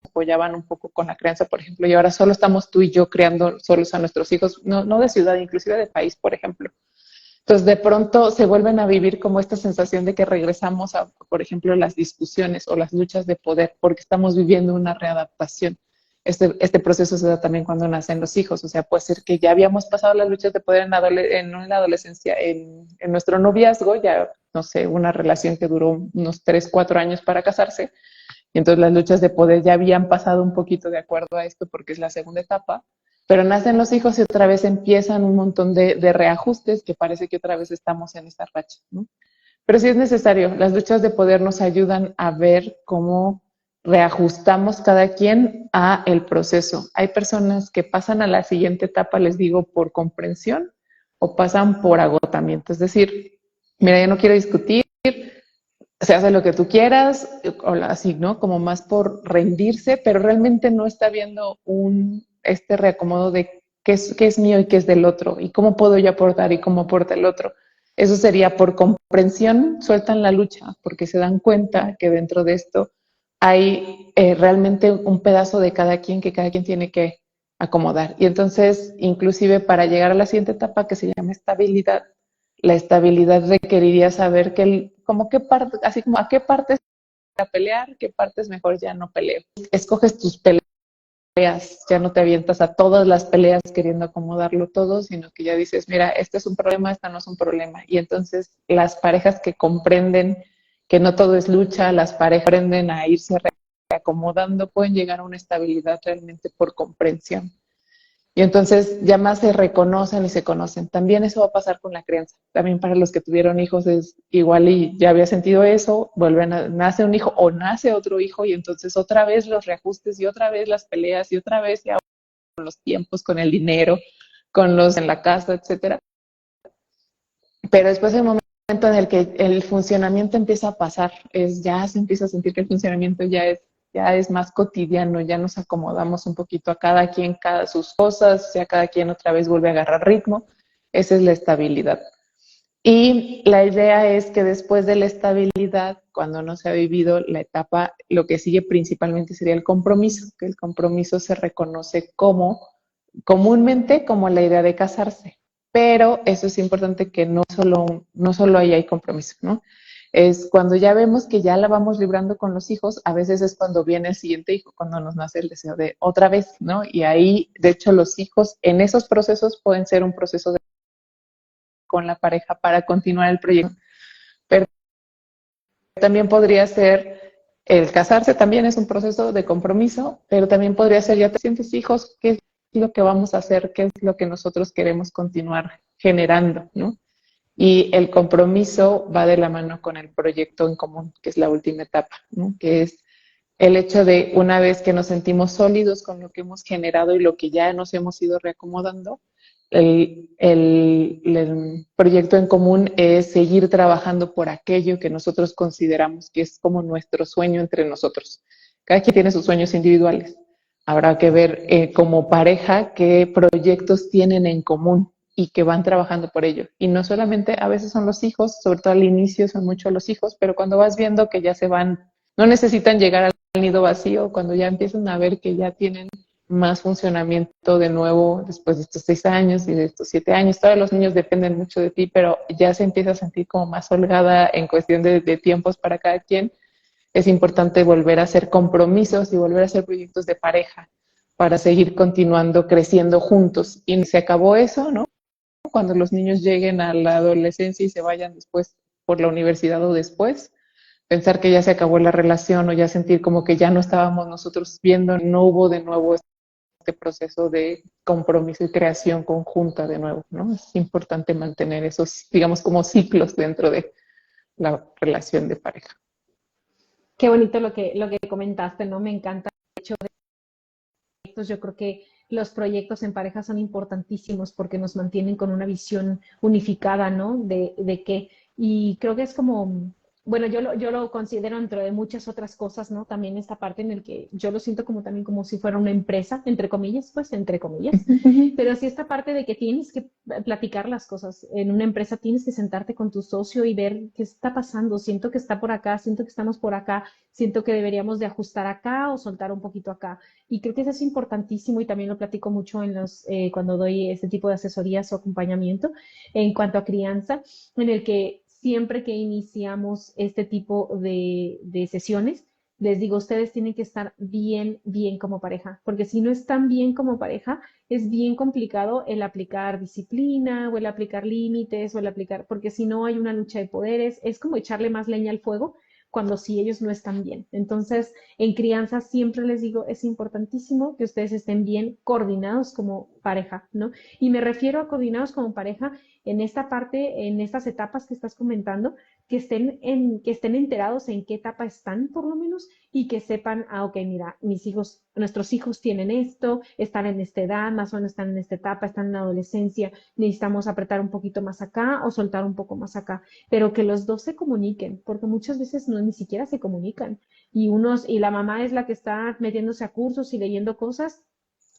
apoyaban un poco con la crianza, por ejemplo, y ahora solo estamos tú y yo criando solos a nuestros hijos, no de ciudad, inclusive de país, por ejemplo. Entonces, de pronto se vuelven a vivir como esta sensación de que regresamos a, por ejemplo, las discusiones o las luchas de poder, porque estamos viviendo una readaptación. Este proceso se da también cuando nacen los hijos, o sea, puede ser que ya habíamos pasado las luchas de poder en la adolescencia, en nuestro noviazgo, ya, no sé, una relación que duró unos 3, 4 años para casarse, y entonces las luchas de poder ya habían pasado un poquito de acuerdo a esto porque es la segunda etapa, pero nacen los hijos y otra vez empiezan un montón de reajustes que parece que otra vez estamos en esta racha, ¿no? Pero sí es necesario, las luchas de poder nos ayudan a ver cómo reajustamos cada quien a el proceso. Hay personas que pasan a la siguiente etapa, les digo, por comprensión o pasan por agotamiento. Es decir, mira, yo no quiero discutir, se hace lo que tú quieras, o así, ¿no? Como más por rendirse, pero realmente no está viendo este reacomodo de qué es mío y qué es del otro, y cómo puedo yo aportar y cómo aporta el otro. Eso sería por comprensión, sueltan la lucha, porque se dan cuenta que dentro de esto hay realmente un pedazo de cada quien que cada quien tiene que acomodar. Y entonces, inclusive para llegar a la siguiente etapa que se llama estabilidad, la estabilidad requeriría saber como qué parte, así como a qué partes a pelear, qué partes mejor ya no peleo. Escoges tus peleas, ya no te avientas a todas las peleas queriendo acomodarlo todo, sino que ya dices, mira, este es un problema, esta no es un problema. Y entonces las parejas que comprenden que no todo es lucha, las parejas aprenden a irse reacomodando, pueden llegar a una estabilidad realmente por comprensión. Y entonces ya más se reconocen y se conocen. También eso va a pasar con la crianza. También para los que tuvieron hijos es igual y ya había sentido eso, nace un hijo o nace otro hijo y entonces otra vez los reajustes y otra vez las peleas y otra vez ya con los tiempos, con el dinero, con los en la casa, etcétera. Pero después hay un momento en el que el funcionamiento empieza a pasar, ya se empieza a sentir que el funcionamiento ya ya es más cotidiano, ya nos acomodamos un poquito a cada quien, cada sus cosas, ya cada quien otra vez vuelve a agarrar ritmo. Esa es la estabilidad. Y la idea es que después de la estabilidad, cuando no se ha vivido la etapa, lo que sigue principalmente sería el compromiso, que el compromiso se reconoce como comúnmente como la idea de casarse. Pero eso es importante que no solo ahí hay compromiso, ¿no? Es cuando ya vemos que ya la vamos librando con los hijos, a veces es cuando viene el siguiente hijo, cuando nos nace el deseo de otra vez, ¿no? Y ahí, de hecho, los hijos en esos procesos pueden ser un proceso con la pareja para continuar el proyecto. Pero también podría ser el casarse, también es un proceso de compromiso, pero también podría ser, ya te sientes hijos, ¿qué es lo que vamos a hacer? ¿Qué es lo que nosotros queremos continuar generando? ¿No? Y el compromiso va de la mano con el proyecto en común, que es la última etapa, ¿no? Que es el hecho de una vez que nos sentimos sólidos con lo que hemos generado y lo que ya nos hemos ido reacomodando, el proyecto en común es seguir trabajando por aquello que nosotros consideramos que es como nuestro sueño entre nosotros. Cada quien tiene sus sueños individuales. Habrá que ver como pareja qué proyectos tienen en común y que van trabajando por ello. Y no solamente a veces son los hijos, sobre todo al inicio son mucho los hijos, pero cuando vas viendo que ya se van, no necesitan llegar al nido vacío, cuando ya empiezan a ver que ya tienen más funcionamiento de nuevo después de estos 6 años y de estos 7 años. Todos los niños dependen mucho de ti, pero ya se empieza a sentir como más holgada en cuestión de tiempos para cada quien. Es importante volver a hacer compromisos y volver a hacer proyectos de pareja para seguir continuando creciendo juntos. Y se acabó eso, ¿no? Cuando los niños lleguen a la adolescencia y se vayan después por la universidad o después, pensar que ya se acabó la relación o ya sentir como que ya no estábamos nosotros viendo, no hubo de nuevo este proceso de compromiso y creación conjunta de nuevo, ¿no? Es importante mantener esos, digamos, como ciclos dentro de la relación de pareja. Qué bonito lo que comentaste, ¿no? Me encanta el hecho de proyectos. Yo creo que los proyectos en pareja son importantísimos porque nos mantienen con una visión unificada, ¿no? De qué. Y creo que es como, bueno, yo lo considero dentro de muchas otras cosas, ¿no? También esta parte en el que yo lo siento como también como si fuera una empresa, entre comillas, pues, entre comillas. Pero sí esta parte de que tienes que platicar las cosas. En una empresa tienes que sentarte con tu socio y ver qué está pasando. Siento que está por acá, siento que estamos por acá, siento que deberíamos de ajustar acá o soltar un poquito acá. Y creo que eso es importantísimo y también lo platico mucho en cuando doy este tipo de asesorías o acompañamiento en cuanto a crianza, en el que siempre que iniciamos este tipo de sesiones, les digo, ustedes tienen que estar bien, bien como pareja, porque si no están bien como pareja, es bien complicado el aplicar disciplina o el aplicar límites o el aplicar, porque si no hay una lucha de poderes, es como echarle más leña al fuego cuando si ellos no están bien. Entonces, en crianza siempre les digo, es importantísimo que ustedes estén bien coordinados como pareja, ¿no? Y me refiero a coordinados como pareja en esta parte, en estas etapas que estás comentando, que estén enterados en qué etapa están, por lo menos, y que sepan, ah, ok, mira, mis hijos, nuestros hijos tienen esto, están en esta edad, más o menos están en esta etapa, están en la adolescencia, necesitamos apretar un poquito más acá o soltar un poco más acá, pero que los dos se comuniquen, porque muchas veces no ni siquiera se comunican y la mamá es la que está metiéndose a cursos y leyendo cosas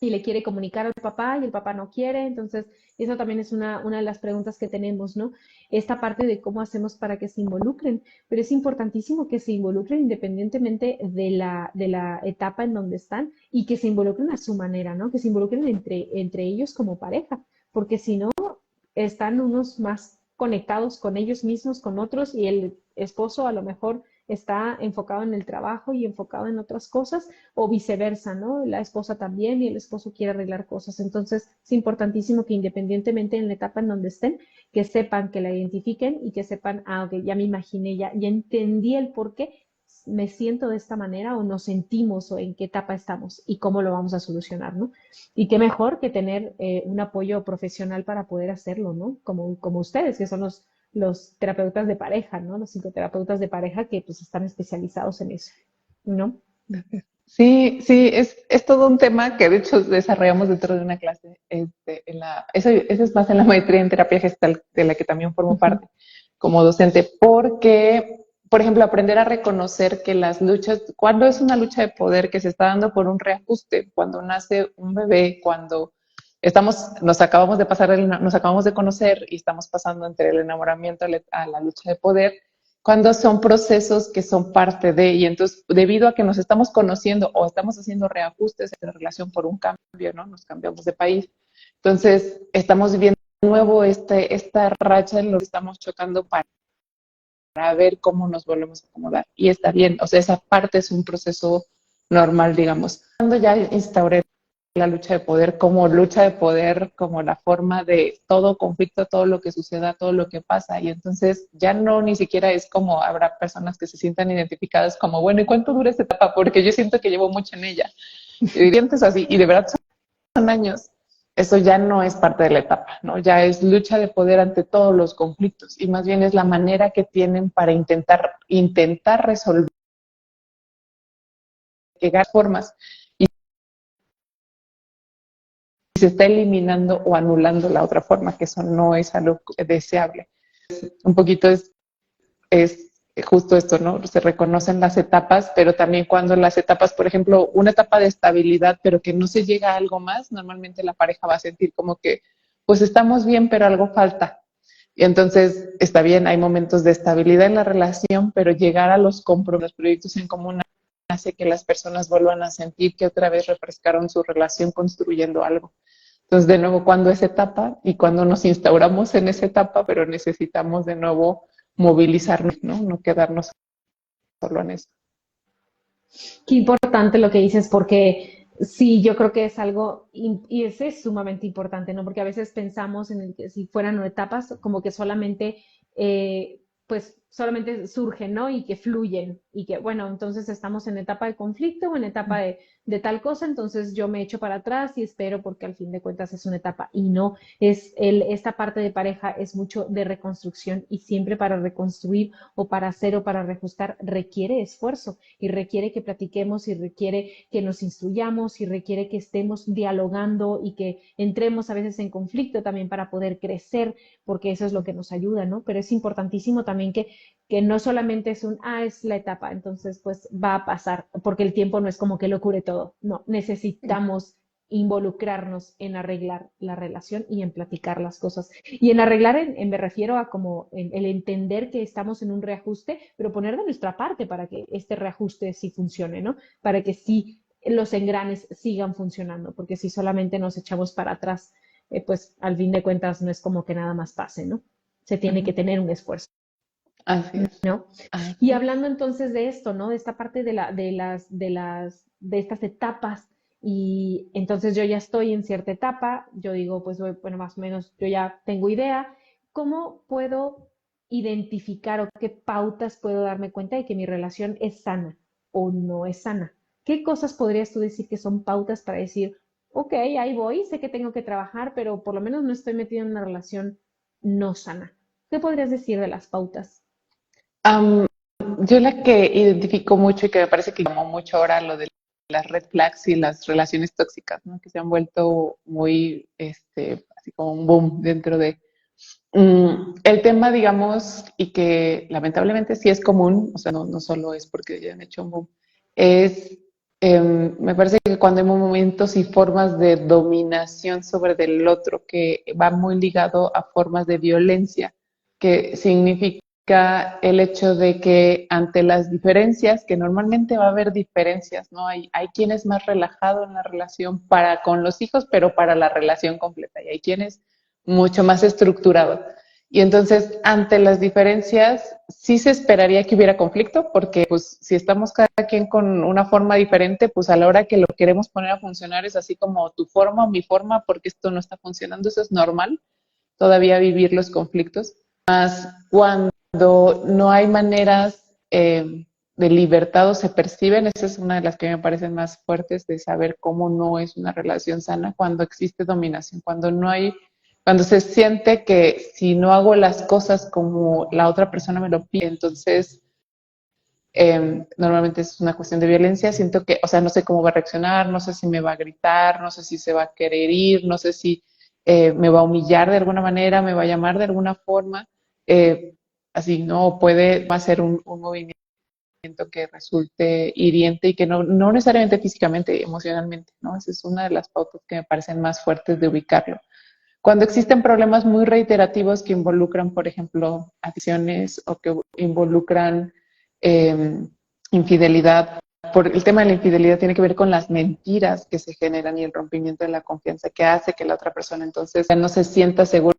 y le quiere comunicar al papá y el papá no quiere. Entonces, eso también es una de las preguntas que tenemos, ¿no? Esta parte de cómo hacemos para que se involucren, pero es importantísimo que se involucren independientemente de la etapa en donde están y que se involucren a su manera, ¿no? Que se involucren entre ellos como pareja, porque si no, están unos más conectados con ellos mismos, con otros, y el esposo a lo mejor está enfocado en el trabajo y enfocado en otras cosas, o viceversa, ¿no? La esposa también y el esposo quiere arreglar cosas. Entonces, es importantísimo que independientemente en la etapa en donde estén, que sepan, que la identifiquen y que sepan, ah, ok, ya me imaginé, ya entendí el por qué me siento de esta manera o nos sentimos o en qué etapa estamos y cómo lo vamos a solucionar, ¿no? Y qué mejor que tener un apoyo profesional para poder hacerlo, ¿no? Como ustedes, que son los terapeutas de pareja, ¿no? Los psicoterapeutas de pareja que pues están especializados en eso, ¿no? Sí, sí, es todo un tema que de hecho desarrollamos dentro de una clase. Eso es más en la maestría en terapia gestal, de la que también formo Ujú. parte como docente, porque por ejemplo, aprender a reconocer que las luchas, cuando es una lucha de poder que se está dando por un reajuste, cuando nace un bebé, cuando nos acabamos de pasar, nos acabamos de conocer y estamos pasando entre el enamoramiento a la lucha de poder, cuando son procesos que son parte de, y entonces debido a que nos estamos conociendo o estamos haciendo reajustes en relación por un cambio, ¿no? Nos cambiamos de país. Entonces, estamos viviendo de nuevo esta racha en lo que estamos chocando para ver cómo nos volvemos a acomodar. Y está bien, o sea, esa parte es un proceso normal, digamos. Cuando ya instauré la lucha de poder, como la forma de todo conflicto, todo lo que suceda, todo lo que pasa. Y entonces ya no ni siquiera es como habrá personas que se sientan identificadas como, bueno, ¿y cuánto dura esta etapa? Porque yo siento que llevo mucho en ella. Y dientes así, y de verdad son años. Eso ya no es parte de la etapa, ¿no? Ya es lucha de poder ante todos los conflictos y más bien es la manera que tienen para intentar resolver, llegar a formas y se está eliminando o anulando la otra forma, que eso no es algo deseable. Un poquito es justo esto, ¿no? Se reconocen las etapas, pero también cuando las etapas, por ejemplo, una etapa de estabilidad, pero que no se llega a algo más, normalmente la pareja va a sentir como que, pues estamos bien, pero algo falta. Y entonces está bien, hay momentos de estabilidad en la relación, pero llegar a los compromisos, los proyectos en común hace que las personas vuelvan a sentir que otra vez refrescaron su relación construyendo algo. Entonces, de nuevo, cuando es etapa y cuando nos instauramos en esa etapa, pero necesitamos de nuevo movilizarnos, ¿no? No quedarnos solo en eso. Qué importante lo que dices, porque sí, yo creo que es algo, y ese es sumamente importante, ¿no? Porque a veces pensamos en el que si fueran etapas, como que solamente, pues solamente surgen, ¿no? Y que fluyen, y que, bueno, entonces estamos en etapa de conflicto o en etapa de tal cosa, entonces yo me echo para atrás y espero porque al fin de cuentas es una etapa, y no, esta parte de pareja es mucho de reconstrucción y siempre para reconstruir o para hacer o para reajustar requiere esfuerzo y requiere que platiquemos y requiere que nos instruyamos y requiere que estemos dialogando y que entremos a veces en conflicto también para poder crecer, porque eso es lo que nos ayuda, ¿no? Pero es importantísimo también que no solamente es es la etapa, entonces pues va a pasar, porque el tiempo no es como que lo cure todo, no, necesitamos involucrarnos en arreglar la relación y en platicar las cosas. Y en arreglar, me refiero a como en el entender que estamos en un reajuste, pero poner de nuestra parte para que este reajuste sí funcione, ¿no? Para que sí los engranes sigan funcionando, porque si solamente nos echamos para atrás, pues al fin de cuentas no es como que nada más pase, ¿no? Se tiene que tener un esfuerzo, Así es. ¿no? Y Así es. hablando entonces de esto, ¿no? De esta parte de estas etapas, y entonces yo ya estoy en cierta etapa, yo digo, pues bueno, más o menos yo ya tengo idea, ¿cómo puedo identificar o qué pautas puedo darme cuenta de que mi relación es sana o no es sana? ¿Qué cosas podrías tú decir que son pautas para decir, ok, ahí voy, sé que tengo que trabajar, pero por lo menos no estoy metido en una relación no sana? ¿Qué podrías decir de las pautas? Um, yo la que identifico mucho y que me parece que llamó mucho ahora lo de las red flags y las relaciones tóxicas, ¿no? Que se han vuelto muy, así como un boom dentro de el tema, digamos, y que lamentablemente sí es común, o sea, no solo es porque ya han hecho un boom, es, me parece que cuando hay momentos y formas de dominación sobre el otro, que va muy ligado a formas de violencia, que significa el hecho de que ante las diferencias, que normalmente va a haber diferencias, ¿no? Hay quien es más relajado en la relación para con los hijos, pero para la relación completa, y hay quienes mucho más estructurado. Y entonces, ante las diferencias, sí se esperaría que hubiera conflicto, porque pues si estamos cada quien con una forma diferente, pues a la hora que lo queremos poner a funcionar es así como tu forma o mi forma, porque esto no está funcionando, eso es normal, todavía vivir los conflictos. Más cuando no hay maneras de libertad o se perciben, esa es una de las que me parecen más fuertes de saber cómo no es una relación sana, cuando existe dominación, cuando no hay, cuando se siente que si no hago las cosas como la otra persona me lo pide, entonces normalmente es una cuestión de violencia, siento que, o sea, no sé cómo va a reaccionar, no sé si me va a gritar, no sé si se va a querer ir, no sé si me va a humillar de alguna manera, me va a llamar de alguna forma, así, ¿no? O puede hacer un movimiento que resulte hiriente y que no necesariamente físicamente, emocionalmente, ¿no? Esa es una de las pautas que me parecen más fuertes de ubicarlo. Cuando existen problemas muy reiterativos que involucran, por ejemplo, adicciones o que involucran eh, infidelidad, por el tema de la infidelidad tiene que ver con las mentiras que se generan y el rompimiento de la confianza que hace que la otra persona entonces ya no se sienta segura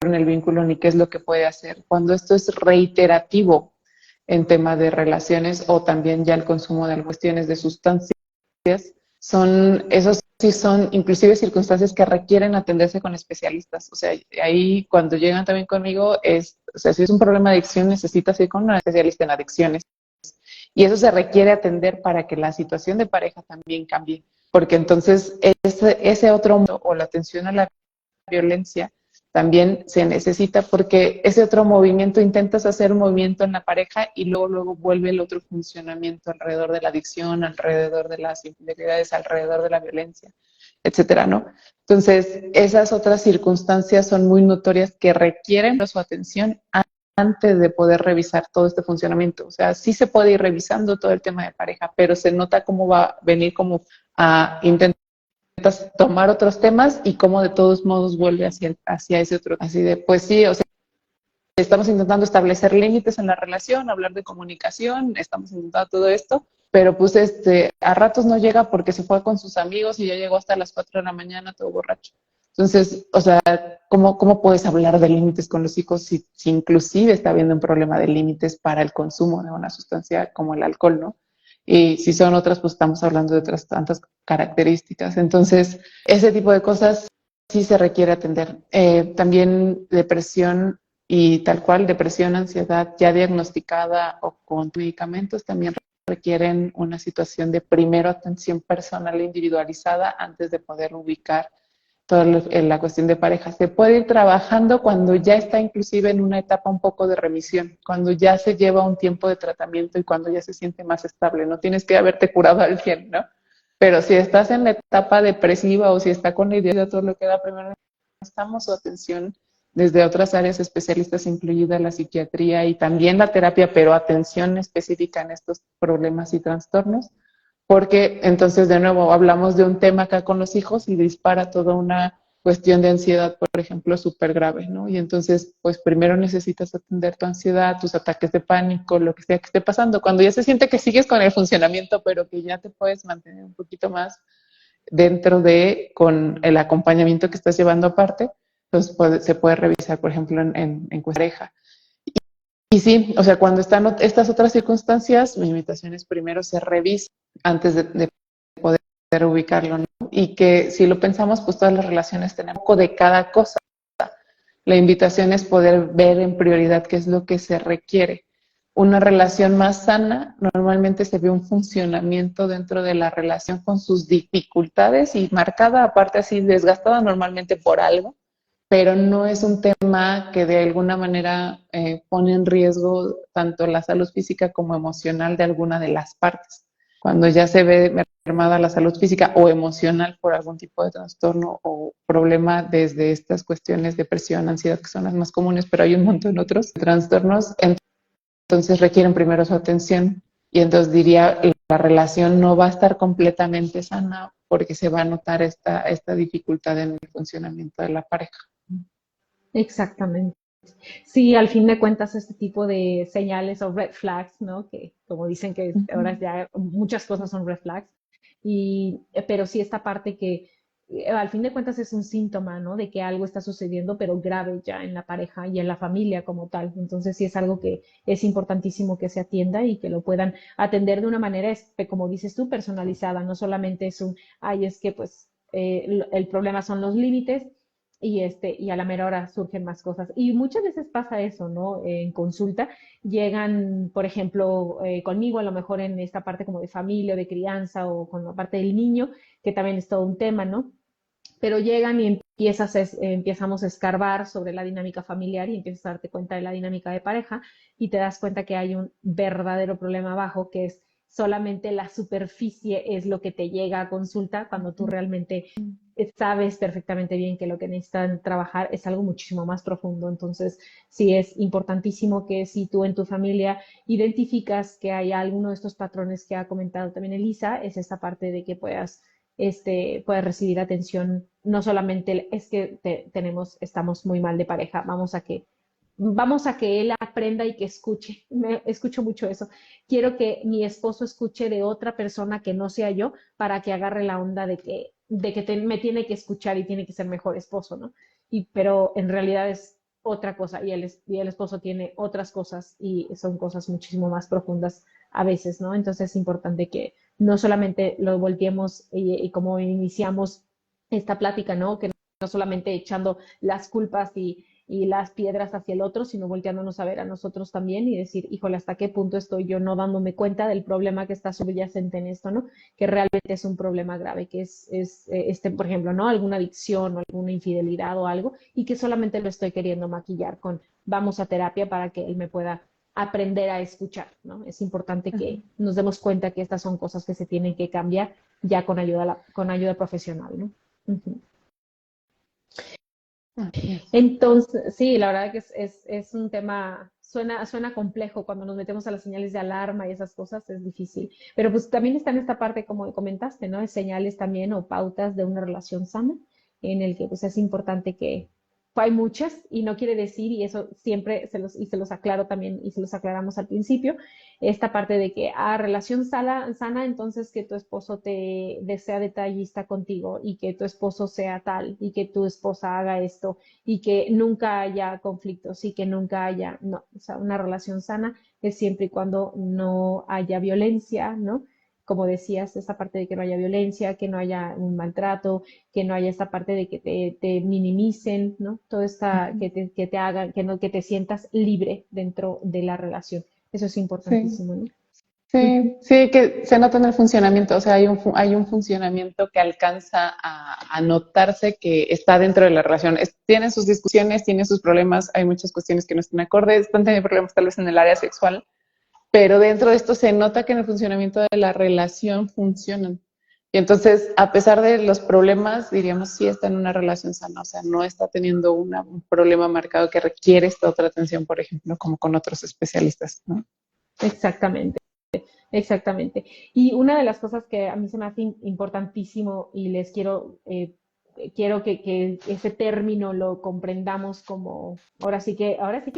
en el vínculo ni qué es lo que puede hacer. Cuando esto es reiterativo en tema de relaciones o también ya el consumo de cuestiones de sustancias, esos sí son inclusive circunstancias que requieren atenderse con especialistas. O sea, ahí cuando llegan también conmigo o sea, si es un problema de adicción, necesitas ir con un especialista en adicciones. Y eso se requiere atender para que la situación de pareja también cambie. Porque entonces ese otro mundo o la atención a la violencia también se necesita porque ese otro movimiento, intentas hacer un movimiento en la pareja y luego vuelve el otro funcionamiento alrededor de la adicción, alrededor de las infidelidades, alrededor de la violencia, etcétera, ¿no? Entonces, esas otras circunstancias son muy notorias que requieren su atención antes de poder revisar todo este funcionamiento. O sea, sí se puede ir revisando todo el tema de pareja, pero se nota cómo va a venir como a intentar tomar otros temas y cómo de todos modos vuelve hacia ese otro. Así de, pues sí, o sea, estamos intentando establecer límites en la relación, hablar de comunicación, estamos intentando todo esto, pero pues a ratos no llega porque se fue con sus amigos y ya llegó hasta las 4 de la mañana todo borracho. Entonces, o sea, ¿cómo puedes hablar de límites con los hijos si inclusive está habiendo un problema de límites para el consumo de una sustancia como el alcohol, ¿no? Y si son otras, pues estamos hablando de otras tantas características. Entonces, ese tipo de cosas sí se requiere atender. También depresión y tal cual, depresión, ansiedad ya diagnosticada o con medicamentos también requieren una situación de primero atención personal e individualizada antes de poder ubicar toda la cuestión de pareja. Se puede ir trabajando cuando ya está inclusive en una etapa un poco de remisión, cuando ya se lleva un tiempo de tratamiento y cuando ya se siente más estable. No tienes que haberte curado al 100, ¿no? Pero si estás en la etapa depresiva o si está con la idea de todo lo que da, primero necesitamos su atención desde otras áreas especialistas, incluida la psiquiatría y también la terapia, pero atención específica en estos problemas y trastornos, porque entonces de nuevo hablamos de un tema acá con los hijos y dispara toda una cuestión de ansiedad, por ejemplo, súper grave, ¿no? Y entonces, pues primero necesitas atender tu ansiedad, tus ataques de pánico, lo que sea que esté pasando. Cuando ya se siente que sigues con el funcionamiento, pero que ya te puedes mantener un poquito más dentro con el acompañamiento que estás llevando aparte, pues se puede revisar, por ejemplo, en pareja. Y sí, o sea, cuando están estas otras circunstancias, mi invitación es primero se revisa antes de poder ubicarlo, ¿no? Y que si lo pensamos, pues todas las relaciones tenemos un poco de cada cosa. La invitación es poder ver en prioridad qué es lo que se requiere. Una relación más sana, normalmente se ve un funcionamiento dentro de la relación con sus dificultades y marcada, aparte así, desgastada normalmente por algo, pero no es un tema que de alguna manera pone en riesgo tanto la salud física como emocional de alguna de las partes. Cuando ya se ve mermada la salud física o emocional por algún tipo de trastorno o problema desde estas cuestiones de depresión, ansiedad, que son las más comunes, pero hay un montón de otros trastornos, entonces requieren primero su atención y entonces diría, la relación no va a estar completamente sana porque se va a notar esta dificultad en el funcionamiento de la pareja. Exactamente. Sí, al fin de cuentas, este tipo de señales o red flags, ¿no? Que como dicen que ahora ya muchas cosas son red flags, pero sí esta parte que al fin de cuentas es un síntoma, ¿no? De que algo está sucediendo, pero grave ya en la pareja y en la familia como tal. Entonces sí es algo que es importantísimo que se atienda y que lo puedan atender de una manera, como dices tú, personalizada. No solamente es ay, es que pues el problema son los límites y a la mera hora surgen más cosas. Y muchas veces pasa eso, ¿no? En consulta llegan, por ejemplo, conmigo, a lo mejor en esta parte como de familia o de crianza o con la parte del niño, que también es todo un tema, ¿no? Pero llegan y empezamos a escarbar sobre la dinámica familiar y empiezas a darte cuenta de la dinámica de pareja y te das cuenta que hay un verdadero problema abajo que es solamente la superficie es lo que te llega a consulta cuando tú realmente sabes perfectamente bien que lo que necesitan trabajar es algo muchísimo más profundo. Entonces, sí es importantísimo que si tú en tu familia identificas que hay alguno de estos patrones que ha comentado también Elisa, es esta parte de que puedas recibir atención, no solamente es que estamos muy mal de pareja, vamos a que él aprenda y que escuche. Escucho mucho eso. Quiero que mi esposo escuche de otra persona que no sea yo para que agarre la onda me tiene que escuchar y tiene que ser mejor esposo, ¿no? Pero en realidad es otra cosa y el esposo tiene otras cosas y son cosas muchísimo más profundas a veces, ¿no? Entonces es importante que no solamente lo volteemos y como iniciamos esta plática, ¿no? Que no solamente echando las culpas y las piedras hacia el otro, sino volteándonos a ver a nosotros también y decir, híjole, ¿hasta qué punto estoy yo no dándome cuenta del problema que está subyacente en esto, ¿no? Que realmente es un problema grave, que por ejemplo, ¿no? Alguna adicción o alguna infidelidad o algo, y que solamente lo estoy queriendo maquillar con vamos a terapia para que él me pueda aprender a escuchar, ¿no? Es importante que nos demos cuenta que estas son cosas que se tienen que cambiar ya con ayuda profesional, ¿no? Uh-huh. Entonces, sí, la verdad que es un tema, suena complejo cuando nos metemos a las señales de alarma y esas cosas, es difícil. Pero pues también está en esta parte, como comentaste, ¿no? Es señales también o pautas de una relación sana, en el que pues es importante que hay muchas y no quiere decir, y eso siempre se los aclaro también y se los aclaramos al principio, esta parte de que relación sana, entonces que tu esposo sea detallista contigo y que tu esposo sea tal y que tu esposa haga esto y que nunca haya conflictos y que nunca haya, no, o sea, una relación sana es siempre y cuando no haya violencia, ¿no? Como decías, esa parte de que no haya violencia, que no haya un maltrato, que no haya esta parte de que te minimicen, ¿no? Todo esta, que te hagan, que te sientas libre dentro de la relación. Eso es Sí. importantísimo, ¿no? Sí, sí, que se nota en el funcionamiento, o sea, hay un funcionamiento que alcanza a notarse que está dentro de la relación. Tienen sus discusiones, tienen sus problemas, hay muchas cuestiones que no están acordes, están teniendo problemas tal vez en el área sexual, pero dentro de esto se nota que en el funcionamiento de la relación funcionan. Y entonces, a pesar de los problemas, diríamos, sí está en una relación sana, o sea, no está teniendo un problema marcado que requiere esta otra atención, por ejemplo, como con otros especialistas, ¿no? Exactamente. Exactamente. Y una de las cosas que a mí se me hace importantísimo y quiero que ese término lo comprendamos como, ahora sí que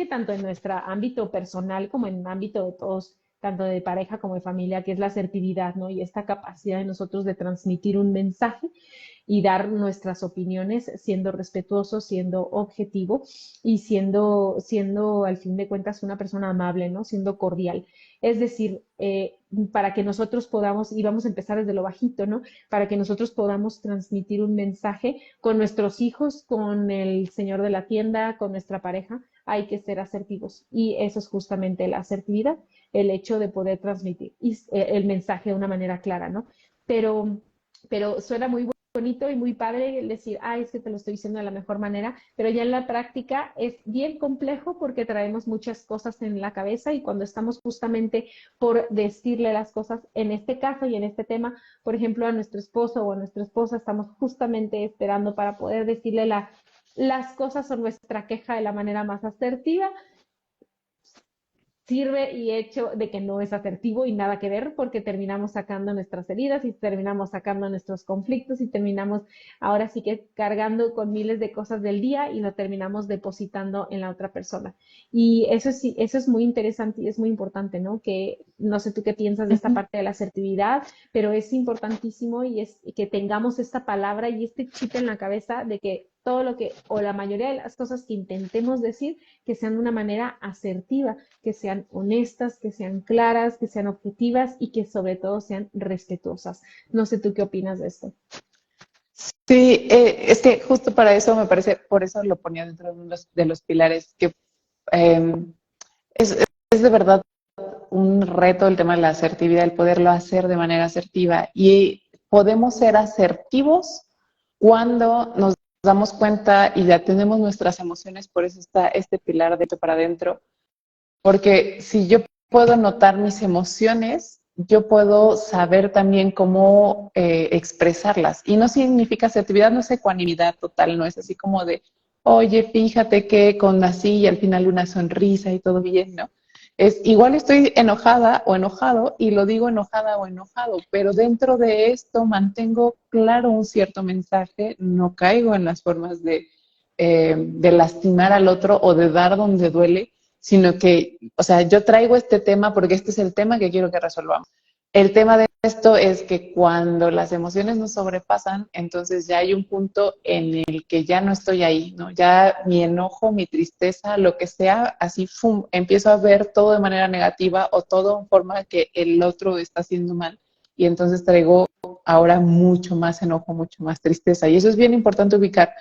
tanto en nuestro ámbito personal como en el ámbito de todos, tanto de pareja como de familia, que es la asertividad, ¿no? Y esta capacidad de nosotros de transmitir un mensaje y dar nuestras opiniones siendo respetuoso, siendo objetivo y siendo al fin de cuentas una persona amable, ¿no? Siendo cordial. Es decir, para que nosotros podamos, y vamos a empezar desde lo bajito, ¿no? Para que nosotros podamos transmitir un mensaje con nuestros hijos, con el señor de la tienda, con nuestra pareja, hay que ser asertivos. Y eso es justamente la asertividad, el hecho de poder transmitir el mensaje de una manera clara, ¿no? Pero, pero suena muy bonito y muy padre el decir, es que te lo estoy diciendo de la mejor manera, pero ya en la práctica es bien complejo porque traemos muchas cosas en la cabeza y cuando estamos justamente por decirle las cosas, en este caso y en este tema, por ejemplo, a nuestro esposo o a nuestra esposa, estamos justamente esperando para poder decirle las cosas o nuestra queja de la manera más asertiva, sirve y hecho de que no es asertivo y nada que ver porque terminamos sacando nuestras heridas y terminamos sacando nuestros conflictos y terminamos ahora sí que cargando con miles de cosas del día y lo terminamos depositando en la otra persona. Y eso es muy interesante y es muy importante, ¿no? Que no sé tú qué piensas de esta parte de la asertividad, pero es importantísimo y es que tengamos esta palabra y este chip en la cabeza de que todo lo que, o la mayoría de las cosas que intentemos decir, que sean de una manera asertiva, que sean honestas, que sean claras, que sean objetivas y que sobre todo sean respetuosas. No sé tú qué opinas de esto. Sí, es que justo para eso me parece, por eso lo ponía dentro de uno de los pilares, que eh, es de verdad un reto el tema de la asertividad, el poderlo hacer de manera asertiva. Y podemos ser asertivos cuando nos damos cuenta y ya tenemos nuestras emociones, por eso está este pilar de para adentro. Porque si yo puedo notar mis emociones, yo puedo saber también cómo expresarlas. Y no significa asertividad, no es ecuanimidad total, no es así como de, oye, fíjate que con así y al final una sonrisa y todo bien, ¿no? Es igual estoy enojada o enojado y lo digo enojada o enojado, pero dentro de esto mantengo claro un cierto mensaje, no caigo en las formas de lastimar al otro o de dar donde duele, sino que, o sea, yo traigo este tema porque este es el tema que quiero que resolvamos. El tema de esto es que cuando las emociones nos sobrepasan, entonces ya hay un punto en el que ya no estoy ahí, ¿no? Ya mi enojo, mi tristeza, lo que sea, así empiezo a ver todo de manera negativa o todo en forma que el otro está haciendo mal. Y entonces traigo ahora mucho más enojo, mucho más tristeza. Y eso es bien importante ubicar,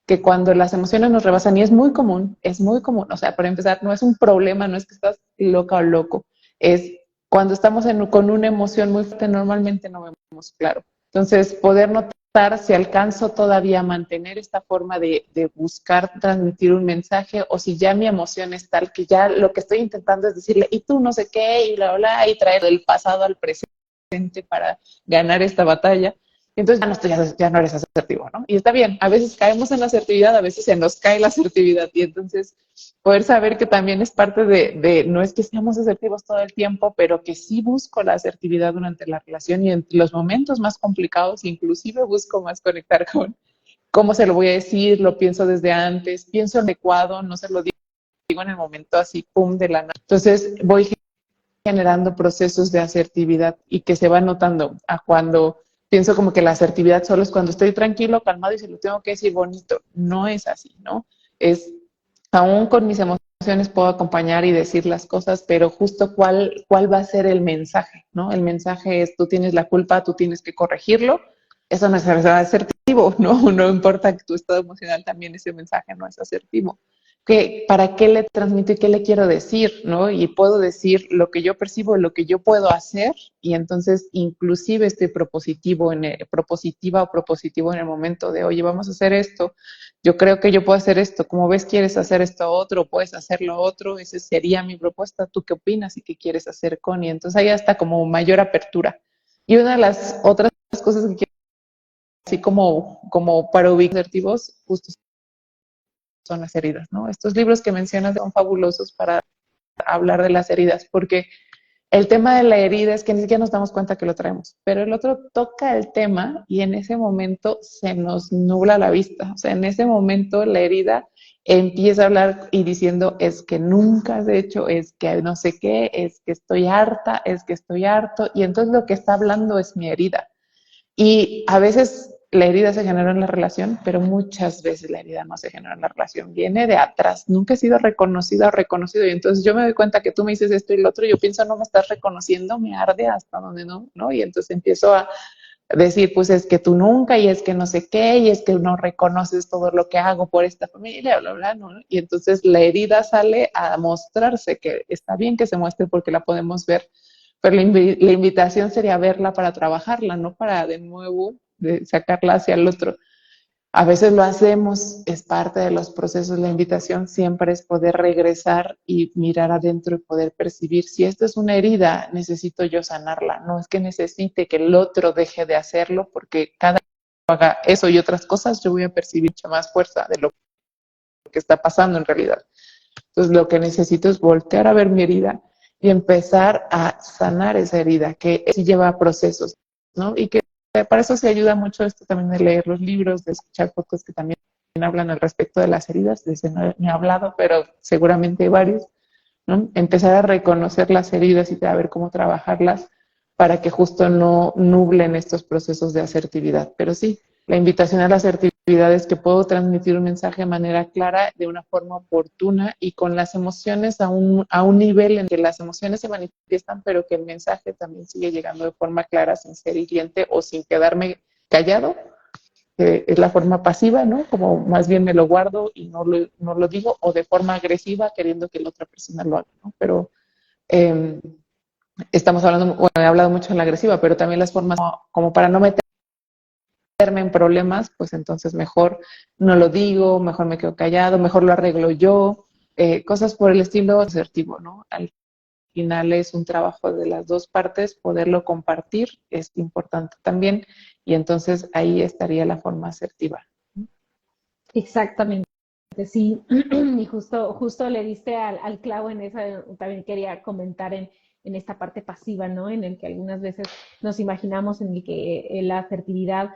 que cuando las emociones nos rebasan, y es muy común, o sea, para empezar, no es un problema, no es que estás loca o loco, es cuando estamos con una emoción muy fuerte, normalmente no vemos claro. Entonces, poder notar si alcanzo todavía a mantener esta forma de buscar transmitir un mensaje, o si ya mi emoción es tal que ya lo que estoy intentando es decirle, y tú no sé qué, y bla, bla, y traer el pasado al presente para ganar esta batalla. Entonces ya no eres asertivo, ¿no? Y está bien, a veces caemos en la asertividad, a veces se nos cae la asertividad, y entonces poder saber que también es parte no es que seamos asertivos todo el tiempo, pero que sí busco la asertividad durante la relación y en los momentos más complicados, inclusive busco más conectar con cómo se lo voy a decir, lo pienso desde antes, pienso adecuado, no se lo digo en el momento así, pum, de la nada. Entonces voy generando procesos de asertividad y que se va notando a cuando pienso como que la asertividad solo es cuando estoy tranquilo, calmado y se lo tengo que decir bonito. No es así, ¿no? Es, aún con mis emociones puedo acompañar y decir las cosas, pero justo cuál va a ser el mensaje, ¿no? El mensaje es, tú tienes la culpa, tú tienes que corregirlo. Eso no es asertivo, ¿no? No importa que tu estado emocional también ese mensaje no es asertivo. ¿Para qué le transmito y qué le quiero decir, ¿no? Y puedo decir lo que yo percibo, lo que yo puedo hacer, y entonces inclusive estoy propositiva o propositivo en el momento de, oye, vamos a hacer esto, yo creo que yo puedo hacer esto, como ves, quieres hacer esto otro, puedes hacer lo otro, esa sería mi propuesta, ¿tú qué opinas y qué quieres hacer con? Y entonces ahí está como mayor apertura. Y una de las otras cosas que quiero, así como para ubicar asertivos, justo son las heridas, ¿no? Estos libros que mencionas son fabulosos para hablar de las heridas, porque el tema de la herida es que ni siquiera nos damos cuenta que lo traemos, pero el otro toca el tema y en ese momento se nos nubla la vista, o sea, en ese momento la herida empieza a hablar y diciendo, es que nunca has hecho, es que no sé qué, es que estoy harta, es que estoy harto, y entonces lo que está hablando es mi herida. Y a veces la herida se genera en la relación, pero muchas veces la herida no se genera en la relación, viene de atrás, nunca he sido reconocida o reconocido. Y entonces yo me doy cuenta que tú me dices esto y lo otro, y yo pienso, no me estás reconociendo, me arde hasta donde no, ¿no? Y entonces empiezo a decir, pues es que tú nunca, y es que no sé qué, y es que no reconoces todo lo que hago por esta familia, bla, bla, ¿no? Y entonces la herida sale a mostrarse, que está bien que se muestre porque la podemos ver, pero la invitación sería verla para trabajarla, no para de nuevo de sacarla hacia el otro. A veces lo hacemos, es parte de los procesos. La invitación siempre es poder regresar y mirar adentro y poder percibir si esto es una herida, necesito yo sanarla. No es que necesite que el otro deje de hacerlo, porque cada uno haga eso y otras cosas, yo voy a percibir mucha más fuerza de lo que está pasando en realidad. Entonces, lo que necesito es voltear a ver mi herida y empezar a sanar esa herida, que sí lleva procesos, ¿no? Y que para eso se ayuda mucho esto también de leer los libros, de escuchar podcasts que también hablan al respecto de las heridas. Desde no he hablado, pero seguramente hay varios, ¿no? Empezar a reconocer las heridas y a ver cómo trabajarlas para que justo no nublen estos procesos de asertividad. Pero sí, la invitación a la asertividad es que puedo transmitir un mensaje de manera clara, de una forma oportuna y con las emociones a un nivel en que las emociones se manifiestan, pero que el mensaje también sigue llegando de forma clara, sin ser hiriente o sin quedarme callado, es la forma pasiva, ¿no? Como más bien me lo guardo y no lo digo, o de forma agresiva, queriendo que la otra persona lo haga, ¿no? Pero eh, estamos hablando, bueno, he hablado mucho de la agresiva, pero también las formas como para no meterme en problemas, pues entonces mejor no lo digo, mejor me quedo callado, mejor lo arreglo yo, cosas por el estilo asertivo, ¿no? Al final es un trabajo de las dos partes, poderlo compartir es importante también, y entonces ahí estaría la forma asertiva. Exactamente, sí. Y justo le diste al clavo en esa, también quería comentar en esta parte pasiva, ¿no? En el que algunas veces nos imaginamos en el que la asertividad,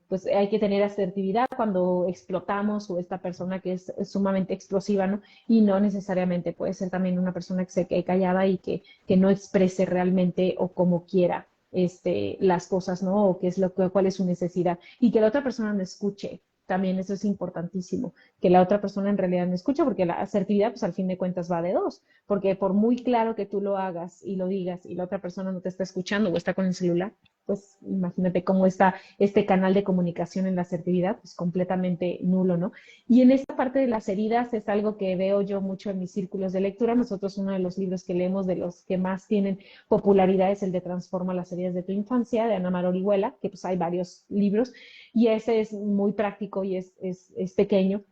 pues hay que tener asertividad cuando explotamos o esta persona que es sumamente explosiva, ¿no? Y no necesariamente puede ser también una persona que se quede callada y que no exprese realmente o como quiera las cosas, ¿no? O qué es cuál es su necesidad y que la otra persona no escuche. También eso es importantísimo, que la otra persona en realidad no escuche, porque la asertividad, pues al fin de cuentas va de dos, porque por muy claro que tú lo hagas y lo digas y la otra persona no te está escuchando o está con el celular, pues imagínate cómo está este canal de comunicación en la asertividad, pues completamente nulo, ¿no? Y en esta parte de las heridas es algo que veo yo mucho en mis círculos de lectura. Nosotros uno de los libros que leemos de los que más tienen popularidad es el de Transforma las heridas de tu infancia, de Ana Mar Orihuela, que pues hay varios libros, y ese es muy práctico y es pequeño,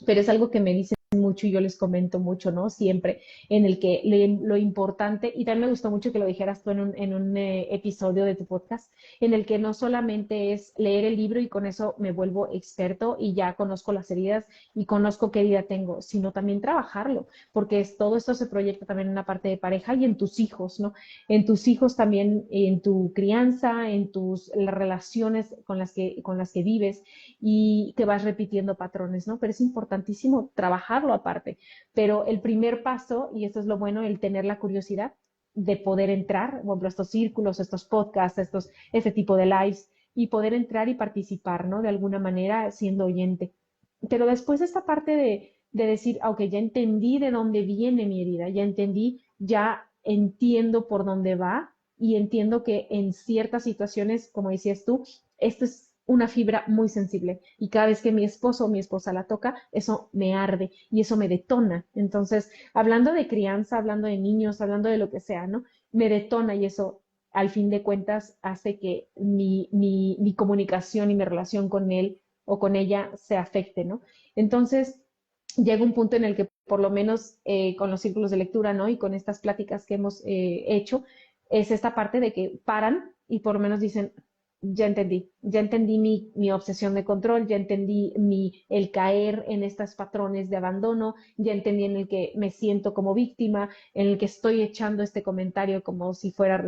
pero es algo que me dicen mucho y yo les comento mucho, ¿no? Siempre, en el que lo importante, y también me gustó mucho que lo dijeras tú en un episodio de tu podcast, en el que no solamente es leer el libro y con eso me vuelvo experto y ya conozco las heridas y conozco qué herida tengo, sino también trabajarlo, porque todo esto se proyecta también en una parte de pareja y en tus hijos, ¿no? En tus hijos también, en tu crianza, en las relaciones con las que vives y que vas repitiendo patrones, ¿no? Pero es importantísimo trabajarlo aparte. Pero el primer paso, y esto es lo bueno, el tener la curiosidad de poder entrar, por ejemplo, estos círculos, estos podcasts, este tipo de lives, y poder entrar y participar, ¿no? De alguna manera siendo oyente. Pero después esta parte de decir, aunque ya entendí de dónde viene mi herida, ya entendí, ya entiendo por dónde va y entiendo que en ciertas situaciones, como decías tú, esto es una fibra muy sensible y cada vez que mi esposo o mi esposa la toca, eso me arde y eso me detona. Entonces, hablando de crianza, hablando de niños, hablando de lo que sea, ¿no? Me detona y eso al fin de cuentas hace que mi comunicación y mi relación con él o con ella se afecte, ¿no? Entonces, llega un punto en el que por lo menos con los círculos de lectura, ¿no? Y con estas pláticas que hemos hecho, es esta parte de que paran y por lo menos dicen, ya entendí mi obsesión de control, ya entendí el caer en estos patrones de abandono, ya entendí en el que me siento como víctima, en el que estoy echando este comentario como si fuera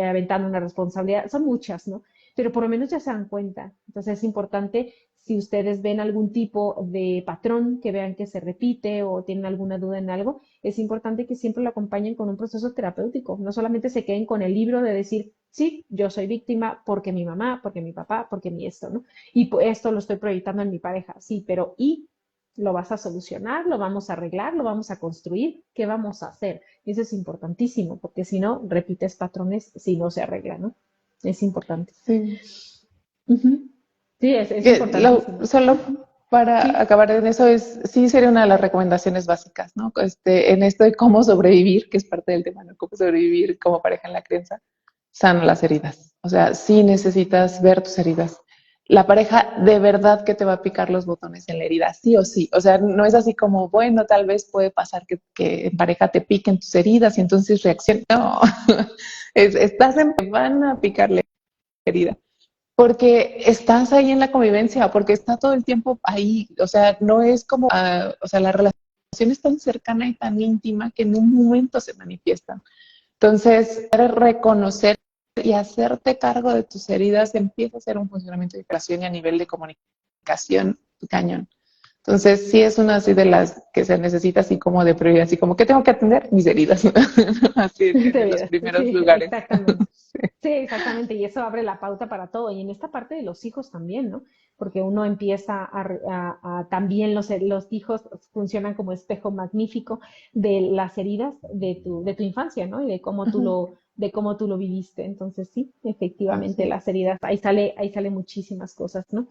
aventando una responsabilidad. Son muchas, ¿no? Pero por lo menos ya se dan cuenta. Entonces es importante si ustedes ven algún tipo de patrón, que vean que se repite o tienen alguna duda en algo, es importante que siempre lo acompañen con un proceso terapéutico. No solamente se queden con el libro de decir, sí, yo soy víctima porque mi mamá, porque mi papá, porque mi esto, ¿no? Y esto lo estoy proyectando en mi pareja, sí, pero ¿y lo vas a solucionar? ¿Lo vamos a arreglar? ¿Lo vamos a construir? ¿Qué vamos a hacer? Eso es importantísimo, porque si no, repites patrones si no se arregla, ¿no? Es importante. Sí. Ujú. Sí, es importantísimo. Solo para Sí, acabar en eso, sí sería una de las recomendaciones básicas, ¿no? En esto de cómo sobrevivir, que es parte del tema, ¿no? Cómo sobrevivir como pareja en la crianza, sana las heridas. O sea, sí necesitas ver tus heridas. La pareja de verdad que te va a picar los botones en la herida, sí o sí. O sea, no es así como, bueno, tal vez puede pasar que en pareja te piquen tus heridas y entonces reacciones. No, van a picar la herida porque estás ahí en la convivencia, porque está todo el tiempo ahí, o sea, no es como, o sea, la relación es tan cercana y tan íntima que en un momento se manifiestan. Entonces, reconocer y hacerte cargo de tus heridas empieza a ser un funcionamiento de relación y a nivel de comunicación cañón. Entonces, sí es una así de las que se necesita así como de prioridad, así como, ¿qué tengo que atender? Mis heridas. Así en los primeros sí, lugares. exactamente. Sí, exactamente, y eso abre la pauta para todo. Y en esta parte de los hijos también, ¿no? Porque uno empieza también los hijos funcionan como espejo magnífico de las heridas de tu infancia, ¿no? Y de cómo tú lo viviste. Entonces, sí, efectivamente, Así. las heridas, ahí sale muchísimas cosas, ¿no?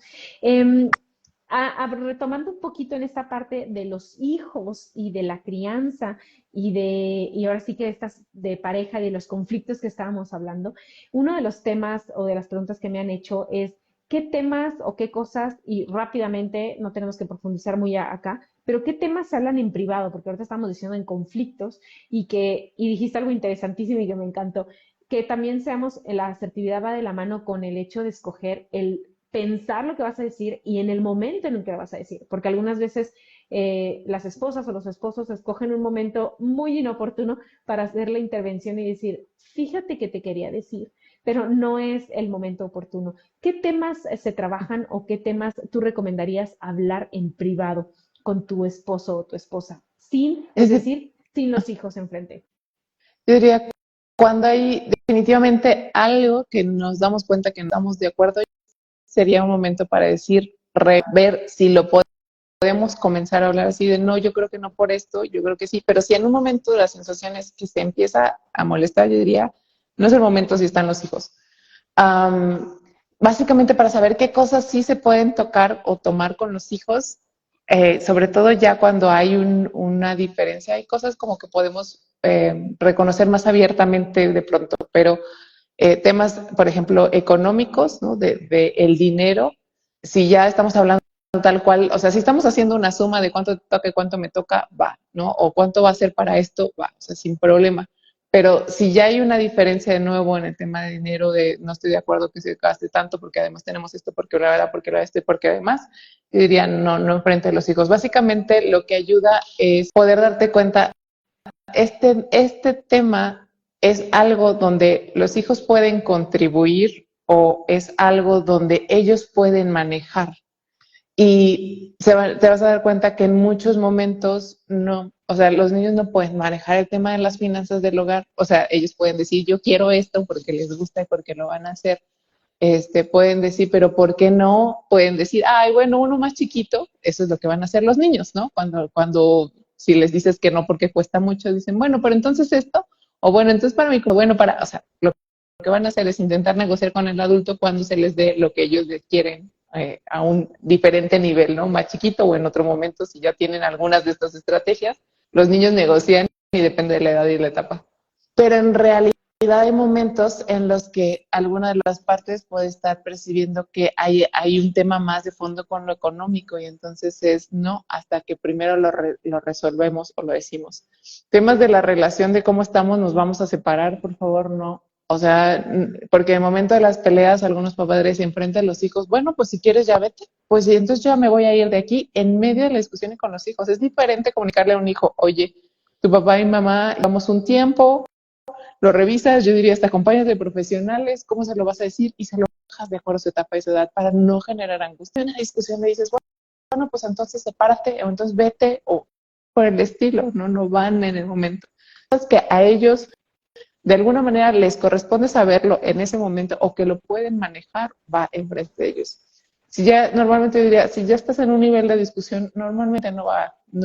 Retomando un poquito en esta parte de los hijos y de la crianza y ahora sí que estas de pareja y de los conflictos que estábamos hablando, uno de los temas o de las preguntas que me han hecho es qué temas o qué cosas, y rápidamente, no tenemos que profundizar muy acá, pero ¿qué temas se hablan en privado? Porque ahorita estamos diciendo en conflictos y dijiste algo interesantísimo y que me encantó, que también seamos, la asertividad va de la mano con el hecho de escoger el pensar lo que vas a decir y en el momento en el que lo vas a decir, porque algunas veces las esposas o los esposos escogen un momento muy inoportuno para hacer la intervención y decir, fíjate que te quería decir, pero no es el momento oportuno. ¿Qué temas se trabajan o qué temas tú recomendarías hablar en privado con tu esposo o tu esposa? Es Es de- decir, sin los hijos enfrente. yo diría, cuando hay definitivamente algo que nos damos cuenta que no estamos de acuerdo, sería un momento para decir, ver si lo podemos comenzar a hablar así de, no, yo creo que no por esto, yo creo que sí, pero si en un momento la sensación es que se empieza a molestar, yo diría, no es el momento si están los hijos. Um, Básicamente para saber qué cosas sí se pueden tocar o tomar con los hijos, sobre todo ya cuando hay una diferencia, hay cosas como que podemos reconocer más abiertamente de pronto, pero temas, por ejemplo, económicos, ¿no? De el dinero, si ya estamos hablando tal cual, o sea, si estamos haciendo una suma de cuánto te toca y cuánto me toca, va, ¿no? O cuánto va a ser para esto, va, o sea, sin problema. Pero si ya hay una diferencia de nuevo en el tema de dinero, de no estoy de acuerdo que se gaste tanto porque además tenemos esto, porque la verdad, porque la esto y porque además, yo diría no, no enfrente de los hijos. Básicamente lo que ayuda es poder darte cuenta, este tema es algo donde los hijos pueden contribuir o es algo donde ellos pueden manejar. Y te vas a dar cuenta que en muchos momentos no, o sea, los niños no pueden manejar el tema de las finanzas del hogar. O sea, ellos pueden decir, yo quiero esto porque les gusta y porque lo van a hacer. Pueden decir, pero ¿por qué no? Pueden decir, ay, bueno, uno más chiquito, eso es lo que van a hacer los niños, ¿no? Cuando si les dices que no porque cuesta mucho, dicen, bueno, pero entonces esto, o bueno, entonces para mí, bueno, para, o sea, lo que van a hacer es intentar negociar con el adulto cuando se les dé lo que ellos les quieren a un diferente nivel, ¿no? Más chiquito o en otro momento, si ya tienen algunas de estas estrategias, los niños negocian y depende de la edad y la etapa. Pero en realidad hay momentos en los que alguna de las partes puede estar percibiendo que hay un tema más de fondo con lo económico y entonces es no hasta que primero lo resolvemos o lo decimos. Temas de la relación de cómo estamos, nos vamos a separar, por favor, no. O sea, porque en el momento de las peleas algunos padres se enfrentan a los hijos, bueno, pues si quieres ya vete, pues y entonces yo me voy a ir de aquí en medio de la discusión con los hijos. Es diferente comunicarle a un hijo, oye, tu papá y mamá llevamos un tiempo, lo revisas, yo diría hasta acompañas de profesionales, ¿cómo se lo vas a decir? Y se lo dejas de acuerdo a su etapa y su edad para no generar angustia. En una discusión le dices, bueno, pues entonces sepárate o entonces vete o por el estilo, no, no van en el momento. Es que a ellos de alguna manera les corresponde saberlo en ese momento o que lo pueden manejar, va enfrente de ellos. Si ya, normalmente diría, si ya estás en un nivel de discusión, normalmente no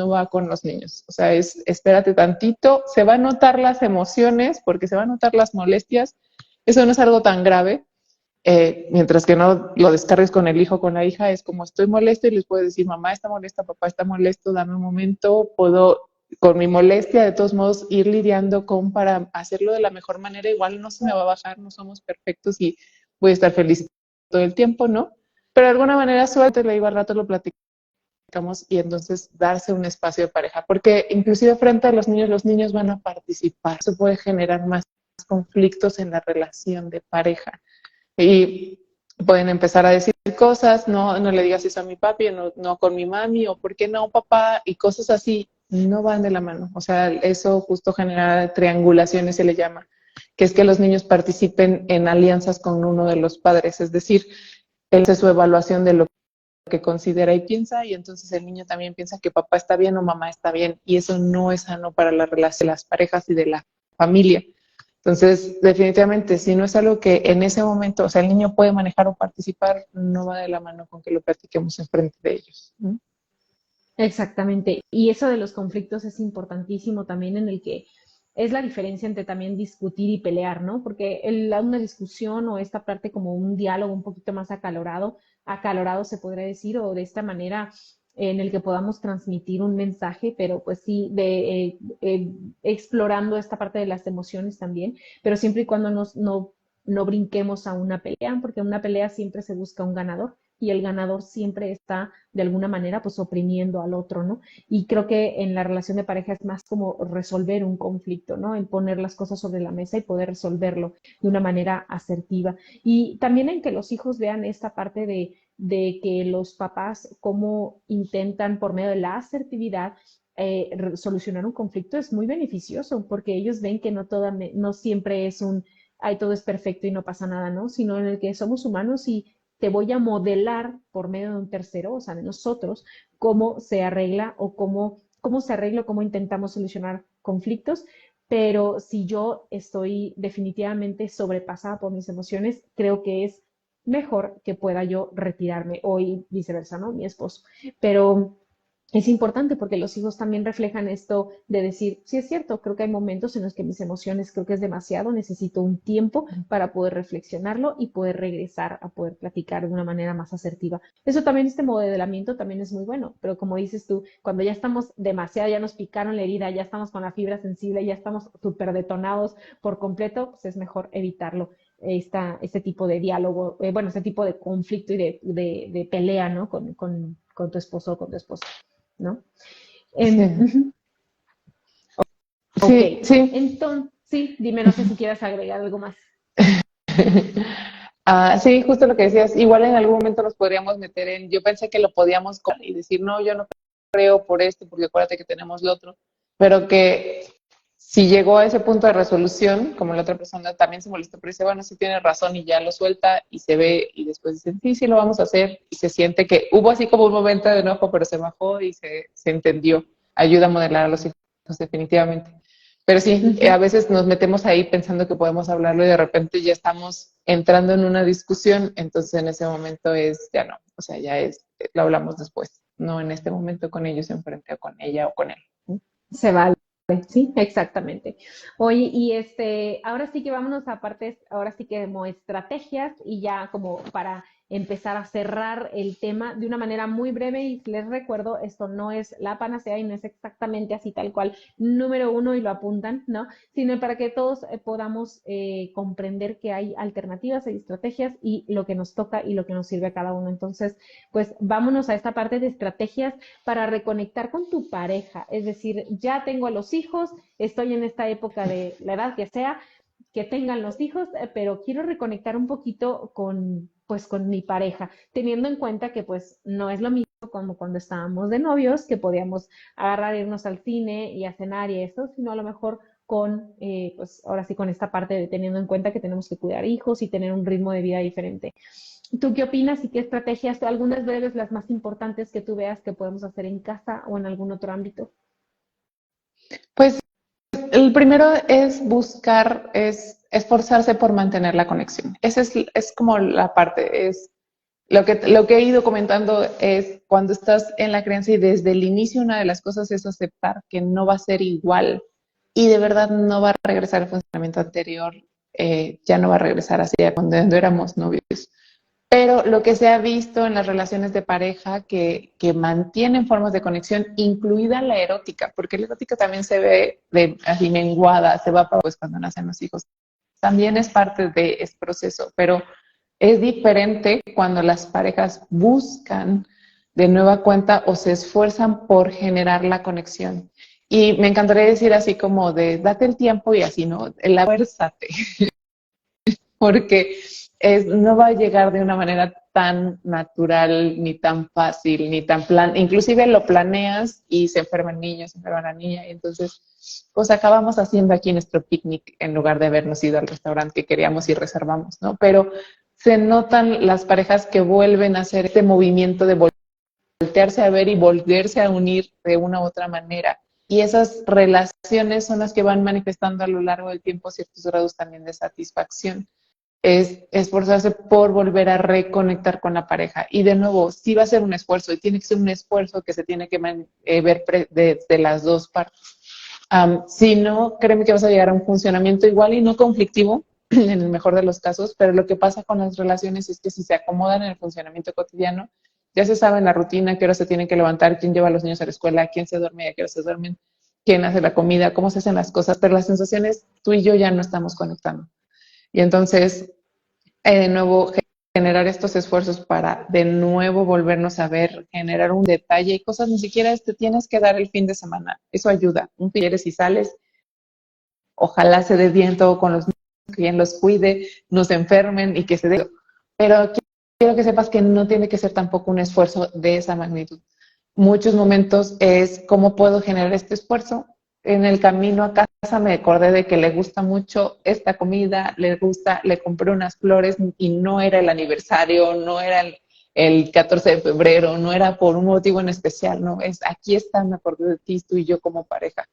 va con los niños. O sea, espérate tantito, se va a notar las emociones, porque se va a notar las molestias. Eso no es algo tan grave, mientras que no lo descargues con el hijo o con la hija, es como estoy molesto y les puedes decir, mamá está molesta, papá está molesto, dame un momento, puedo con mi molestia de todos modos ir lidiando con para hacerlo de la mejor manera, igual no se me va a bajar, no somos perfectos y voy a estar feliz todo el tiempo, ¿no? Pero de alguna manera suerte, le digo al rato lo platicamos y entonces darse un espacio de pareja, porque inclusive frente a los niños van a participar, eso puede generar más conflictos en la relación de pareja. Y pueden empezar a decir cosas, no, no le digas eso a mi papi, no, no con mi mami, o por qué no, papá, y cosas así, no van de la mano. O sea, eso justo genera triangulaciones, se le llama, que es que los niños participen en alianzas con uno de los padres, es decir, él hace su evaluación de lo que considera y piensa, y entonces el niño también piensa que papá está bien o mamá está bien, y eso no es sano para la relación de las parejas y de la familia. Entonces, definitivamente, si no es algo que en ese momento, o sea, el niño puede manejar o participar, no va de la mano con que lo platiquemos enfrente de ellos, ¿no? Exactamente. Y eso de los conflictos es importantísimo también en el que es la diferencia entre también discutir y pelear, ¿no? Porque una discusión o esta parte como un diálogo un poquito más acalorado se podría decir, o de esta manera en el que podamos transmitir un mensaje, pero pues sí, explorando esta parte de las emociones también, pero siempre y cuando no brinquemos a una pelea, porque en una pelea siempre se busca un ganador y el ganador siempre está de alguna manera pues oprimiendo al otro, ¿no? Y creo que en la relación de pareja es más como resolver un conflicto, ¿no? El poner las cosas sobre la mesa y poder resolverlo de una manera asertiva. Y también en que los hijos vean esta parte de que los papás cómo intentan por medio de la asertividad solucionar un conflicto es muy beneficioso porque ellos ven que no siempre es ay, todo es perfecto y no pasa nada, ¿no? Sino en el que somos humanos y te voy a modelar por medio de un tercero, o sea, de nosotros, cómo se arregla o cómo se arregla, cómo intentamos solucionar conflictos. Pero si yo estoy definitivamente sobrepasada por mis emociones, creo que es mejor que pueda yo retirarme o viceversa, ¿no? Mi esposo. Pero es importante porque los hijos también reflejan esto de decir, sí es cierto, creo que hay momentos en los que mis emociones creo que es demasiado, necesito un tiempo para poder reflexionarlo y poder regresar a poder platicar de una manera más asertiva. Eso también, este modelamiento también es muy bueno, pero como dices tú, cuando ya estamos demasiado, ya nos picaron la herida, ya estamos con la fibra sensible, ya estamos súper detonados por completo, pues es mejor evitarlo. Este tipo de diálogo, bueno, este tipo de conflicto y de pelea, ¿no? Con tu esposo o con tu esposa. ¿No? Sí, Ujú. Ok, sí, sí. entonces, sí, dime, no sé si quieras agregar algo más. Sí, justo lo que decías, igual en algún momento nos podríamos meter yo pensé que lo podíamos y decir, no, yo no creo por esto, porque acuérdate que tenemos lo otro, pero que si llegó a ese punto de resolución, como la otra persona también se molestó, pero dice, bueno, sí tiene razón y ya lo suelta y se ve y después dicen, sí, sí lo vamos a hacer y se siente que hubo así como un momento de enojo, pero se bajó y se entendió. Ayuda a modelar a los hijos definitivamente. Pero sí, a Ujú. veces nos metemos ahí pensando que podemos hablarlo y de repente ya estamos entrando en una discusión, entonces en ese momento ya no, o sea, lo hablamos después, no en este momento con ellos enfrente o con ella o con él. Se vale, sí, exactamente. Oye, y ahora sí que vámonos a partes, ahora sí que como estrategias y ya como para empezar a cerrar el tema de una manera muy breve y les recuerdo, esto no es la panacea y no es exactamente así tal cual, número uno y lo apuntan, ¿no? Sino para que todos podamos comprender que hay alternativas, hay estrategias y lo que nos toca y lo que nos sirve a cada uno. Entonces, pues vámonos a esta parte de estrategias para reconectar con tu pareja. Es decir, ya tengo a los hijos, estoy en esta época de la edad que sea, que tengan los hijos, pero quiero reconectar un poquito pues, con mi pareja, teniendo en cuenta que pues no es lo mismo como cuando estábamos de novios, que podíamos agarrar, irnos al cine y a cenar y eso, sino a lo mejor pues ahora sí con esta parte de teniendo en cuenta que tenemos que cuidar hijos y tener un ritmo de vida diferente. ¿Tú qué opinas y qué estrategias, algunas breves, las más importantes que tú veas que podemos hacer en casa o en algún otro ámbito? Pues el primero es esforzarse por mantener la conexión. Esa es como la parte, es lo que he ido comentando es cuando estás en la crianza y desde el inicio una de las cosas es aceptar que no va a ser igual y de verdad no va a regresar al funcionamiento anterior, ya no va a regresar así a cuando éramos novios. Pero lo que se ha visto en las relaciones de pareja que mantienen formas de conexión, incluida la erótica, porque la erótica también se ve así menguada, se va para pues cuando nacen los hijos. También es parte de ese proceso, pero es diferente cuando las parejas buscan de nueva cuenta o se esfuerzan por generar la conexión. Y me encantaría decir así como de date el tiempo y así, ¿no? El esfuérzate, porque no va a llegar de una manera tan natural, ni tan fácil, ni tan inclusive lo planeas y se enferma el niño, se enferma la niña, y entonces pues acabamos haciendo aquí nuestro picnic en lugar de habernos ido al restaurante que queríamos y reservamos, ¿no? Pero se notan las parejas que vuelven a hacer este movimiento de voltearse a ver y volverse a unir de una u otra manera. Y esas relaciones son las que van manifestando a lo largo del tiempo ciertos grados también de satisfacción. Es esforzarse por volver a reconectar con la pareja. Y de nuevo, sí va a ser un esfuerzo y tiene que ser un esfuerzo que se tiene que ver desde las dos partes. Si no, créeme que vas a llegar a un funcionamiento igual y no conflictivo, en el mejor de los casos, pero lo que pasa con las relaciones es que si se acomodan en el funcionamiento cotidiano, ya se sabe en la rutina qué hora se tienen que levantar, quién lleva a los niños a la escuela, quién se duerme y a qué hora se duermen, quién hace la comida, cómo se hacen las cosas, pero las sensaciones tú y yo ya no estamos conectando. Y entonces, de nuevo, generar estos esfuerzos para de nuevo volvernos a ver, generar un detalle y cosas, ni siquiera te tienes que dar el fin de semana. Eso ayuda. Un fin si sales, ojalá se dé bien todo con los niños, que quien los cuide, no se enfermen y que se dé. Pero quiero que sepas que no tiene que ser tampoco un esfuerzo de esa magnitud. Muchos momentos es cómo puedo generar este esfuerzo. En el camino a casa me acordé de que le gusta mucho esta comida, le gusta, le compré unas flores y no era el aniversario, no era el 14 de febrero, no era por un motivo en especial, no, es aquí está, me acordé de ti, tú y yo como pareja.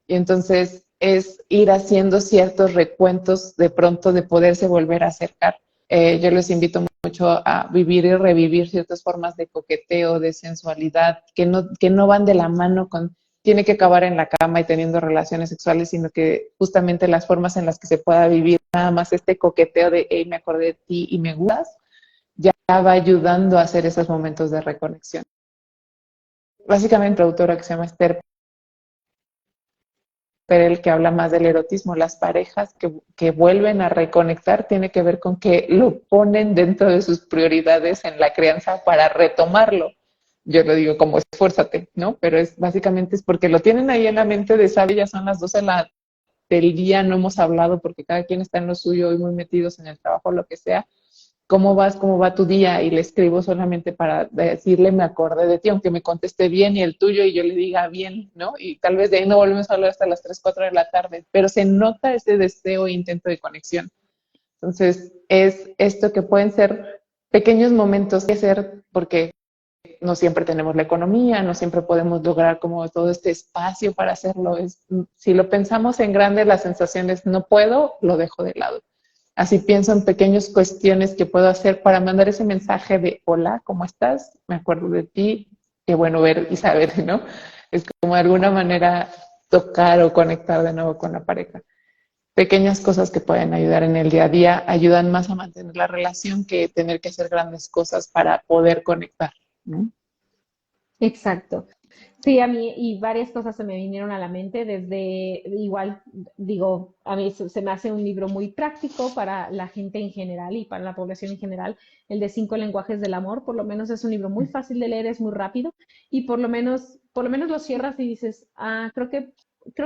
Y entonces es ir haciendo ciertos recuentos de pronto de poderse volver a acercar. Yo les invito mucho a vivir y revivir ciertas formas de coqueteo, de sensualidad, que no van de la mano con tiene que acabar en la cama y teniendo relaciones sexuales, sino que justamente las formas en las que se pueda vivir, nada más este coqueteo de, hey, me acordé de ti y me gustas, ya va ayudando a hacer esos momentos de reconexión. Básicamente, la autora que se llama Esther Perel, que habla más del erotismo, las parejas que vuelven a reconectar, tiene que ver con que lo ponen dentro de sus prioridades en la crianza para retomarlo. Yo lo digo como esfuérzate, ¿no? Pero es básicamente es porque lo tienen ahí en la mente de sabe, ya son las 12 del día, no hemos hablado porque cada quien está en lo suyo y muy metidos en el trabajo, lo que sea. ¿Cómo vas? ¿Cómo va tu día? Y le escribo solamente para decirle, me acordé de ti, aunque me conteste bien y el tuyo y yo le diga bien, ¿no? Y tal vez de ahí no volvemos a hablar hasta las 3 4 de la tarde, pero se nota ese deseo e intento de conexión. Entonces, es esto que pueden ser pequeños momentos que ser, porque no siempre tenemos la economía, no siempre podemos lograr como todo este espacio para hacerlo. Si lo pensamos en grande, las sensaciones no puedo, lo dejo de lado. Así pienso en pequeñas cuestiones que puedo hacer para mandar ese mensaje de hola, ¿cómo estás? Me acuerdo de ti, qué bueno ver y saber, ¿no? Es como de alguna manera tocar o conectar de nuevo con la pareja. Pequeñas cosas que pueden ayudar en el día a día ayudan más a mantener la relación que tener que hacer grandes cosas para poder conectar, ¿no? Exacto. Sí, a mí y varias cosas se me vinieron a la mente desde, igual, digo, a mí se me hace un libro muy práctico para la gente en general y para la población en general, el de 5 lenguajes del amor, por lo menos es un libro muy fácil de leer, es muy rápido y por lo menos lo cierras y dices, ah, creo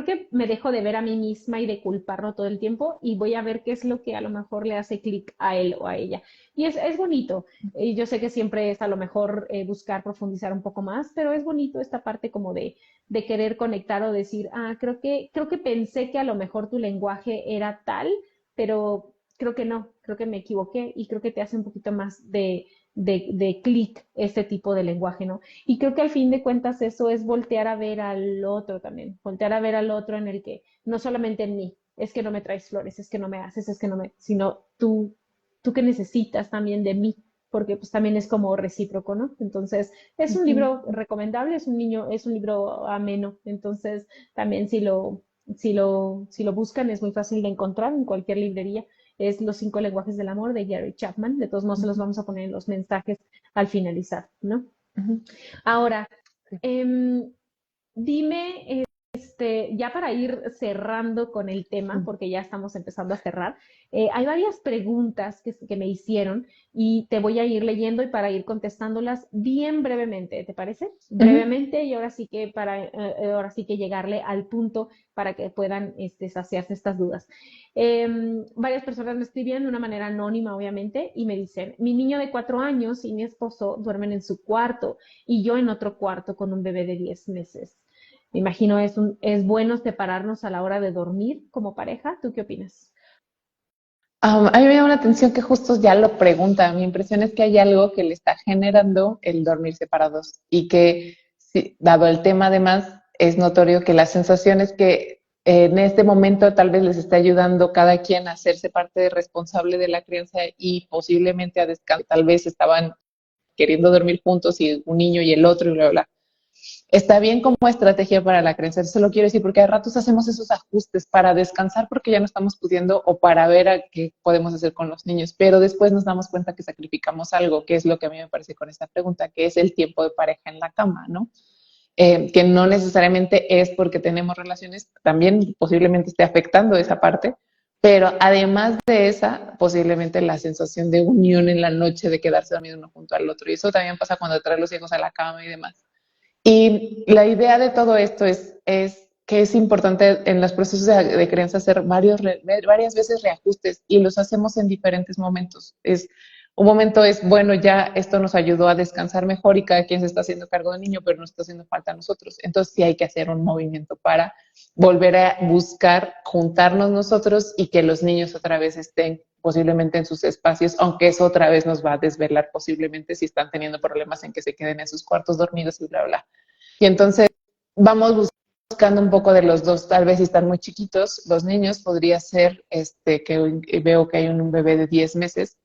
que me dejo de ver a mí misma y de culparlo todo el tiempo y voy a ver qué es lo que a lo mejor le hace clic a él o a ella. Y es bonito. Y yo sé que siempre es a lo mejor buscar profundizar un poco más, pero es bonito esta parte como de querer conectar o decir, ah, creo que pensé que a lo mejor tu lenguaje era tal, pero creo que no, creo que me equivoqué y creo que te hace un poquito más de clic este tipo de lenguaje, ¿no? Y creo que al fin de cuentas eso es voltear a ver al otro también, voltear a ver al otro en el que no solamente en mí, es que no me traes flores, es que no me haces, es que no me, sino tú que necesitas también de mí, porque pues también es como recíproco, ¿no? Entonces, es un libro recomendable, es un libro ameno, entonces también si lo buscan es muy fácil de encontrar en cualquier librería. Es Los 5 lenguajes del amor de Gary Chapman. De todos modos, se los vamos a poner en los mensajes al finalizar, ¿no? Ahora, em, dime, ya para ir cerrando con el tema, porque ya estamos empezando a cerrar, hay varias preguntas que me hicieron y te voy a ir leyendo y para ir contestándolas bien brevemente, ¿te parece? Brevemente y ahora sí que llegarle al punto para que puedan saciarse estas dudas. Varias personas me escribían de una manera anónima, obviamente, y me dicen, mi niño de 4 años y mi esposo duermen en su cuarto y yo en otro cuarto con un bebé de 10 meses. Me imagino es bueno separarnos a la hora de dormir como pareja. ¿Tú qué opinas? A mí me llama la atención que justo ya lo pregunta. Mi impresión es que hay algo que le está generando el dormir separados y que, sí, dado el tema además, es notorio que las sensaciones que en este momento tal vez les está ayudando cada quien a hacerse parte de responsable de la crianza y posiblemente a descansar. Tal vez estaban queriendo dormir juntos y un niño y el otro y bla, bla, bla. Está bien como estrategia para la creencia, eso lo quiero decir porque a ratos hacemos esos ajustes para descansar porque ya no estamos pudiendo o para ver a qué podemos hacer con los niños, pero después nos damos cuenta que sacrificamos algo, que es lo que a mí me parece con esta pregunta, que es el tiempo de pareja en la cama, ¿no? Que no necesariamente es porque tenemos relaciones, también posiblemente esté afectando esa parte, Pero además de esa, posiblemente la sensación de unión en la noche, de quedarse dormido uno junto al otro. Y eso también pasa cuando trae los hijos a la cama y demás. Y la idea de todo esto es que es importante en los procesos de crianza hacer varias veces reajustes y los hacemos en diferentes momentos. Un momento es, bueno, ya esto nos ayudó a descansar mejor y cada quien se está haciendo cargo del niño, pero nos está haciendo falta a nosotros. Entonces sí hay que hacer un movimiento para volver a buscar juntarnos nosotros y que los niños otra vez estén posiblemente en sus espacios, aunque eso otra vez nos va a desvelar posiblemente si están teniendo problemas en que se queden en sus cuartos dormidos y bla, bla. Y entonces vamos buscando un poco de los dos, tal vez si están muy chiquitos, los niños, podría ser que veo que hay un bebé de 10 meses,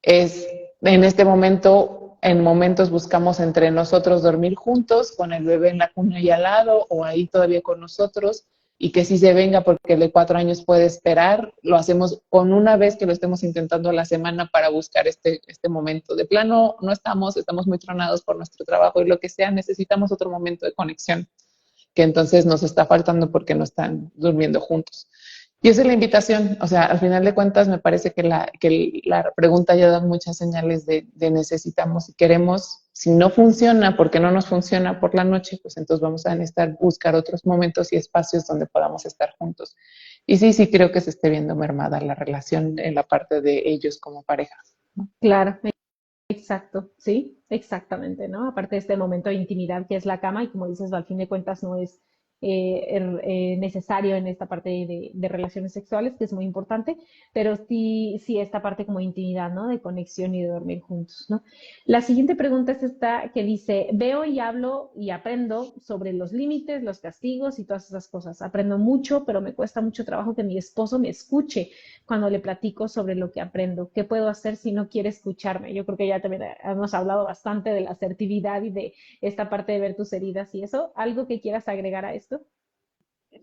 es en este momento, en momentos buscamos entre nosotros dormir juntos, con el bebé en la cuna y al lado, o ahí todavía con nosotros, y que si se venga porque el de 4 años puede esperar, lo hacemos con una vez que lo estemos intentando a la semana para buscar este momento. De plano, no estamos muy tronados por nuestro trabajo y lo que sea, necesitamos otro momento de conexión, que entonces nos está faltando porque no están durmiendo juntos. Y esa es la invitación, o sea, al final de cuentas me parece que la pregunta ya da muchas señales de necesitamos y queremos. Si no funciona porque no nos funciona por la noche, pues entonces vamos a necesitar buscar otros momentos y espacios donde podamos estar juntos. Y sí creo que se esté viendo mermada la relación en la parte de ellos como pareja, ¿no? Claro, exacto, sí, exactamente, ¿no? Aparte de este momento de intimidad que es la cama y como dices, al fin de cuentas no es necesario en esta parte de relaciones sexuales, que es muy importante, pero sí esta parte como de intimidad, ¿no? De conexión y de dormir juntos, ¿no? La siguiente pregunta es esta que dice, veo y hablo y aprendo sobre los límites, los castigos y todas esas cosas. Aprendo mucho, pero me cuesta mucho trabajo que mi esposo me escuche cuando le platico sobre lo que aprendo. ¿Qué puedo hacer si no quiere escucharme? Yo creo que ya también hemos hablado bastante de la asertividad y de esta parte de ver tus heridas y eso. ¿Algo que quieras agregar a esto?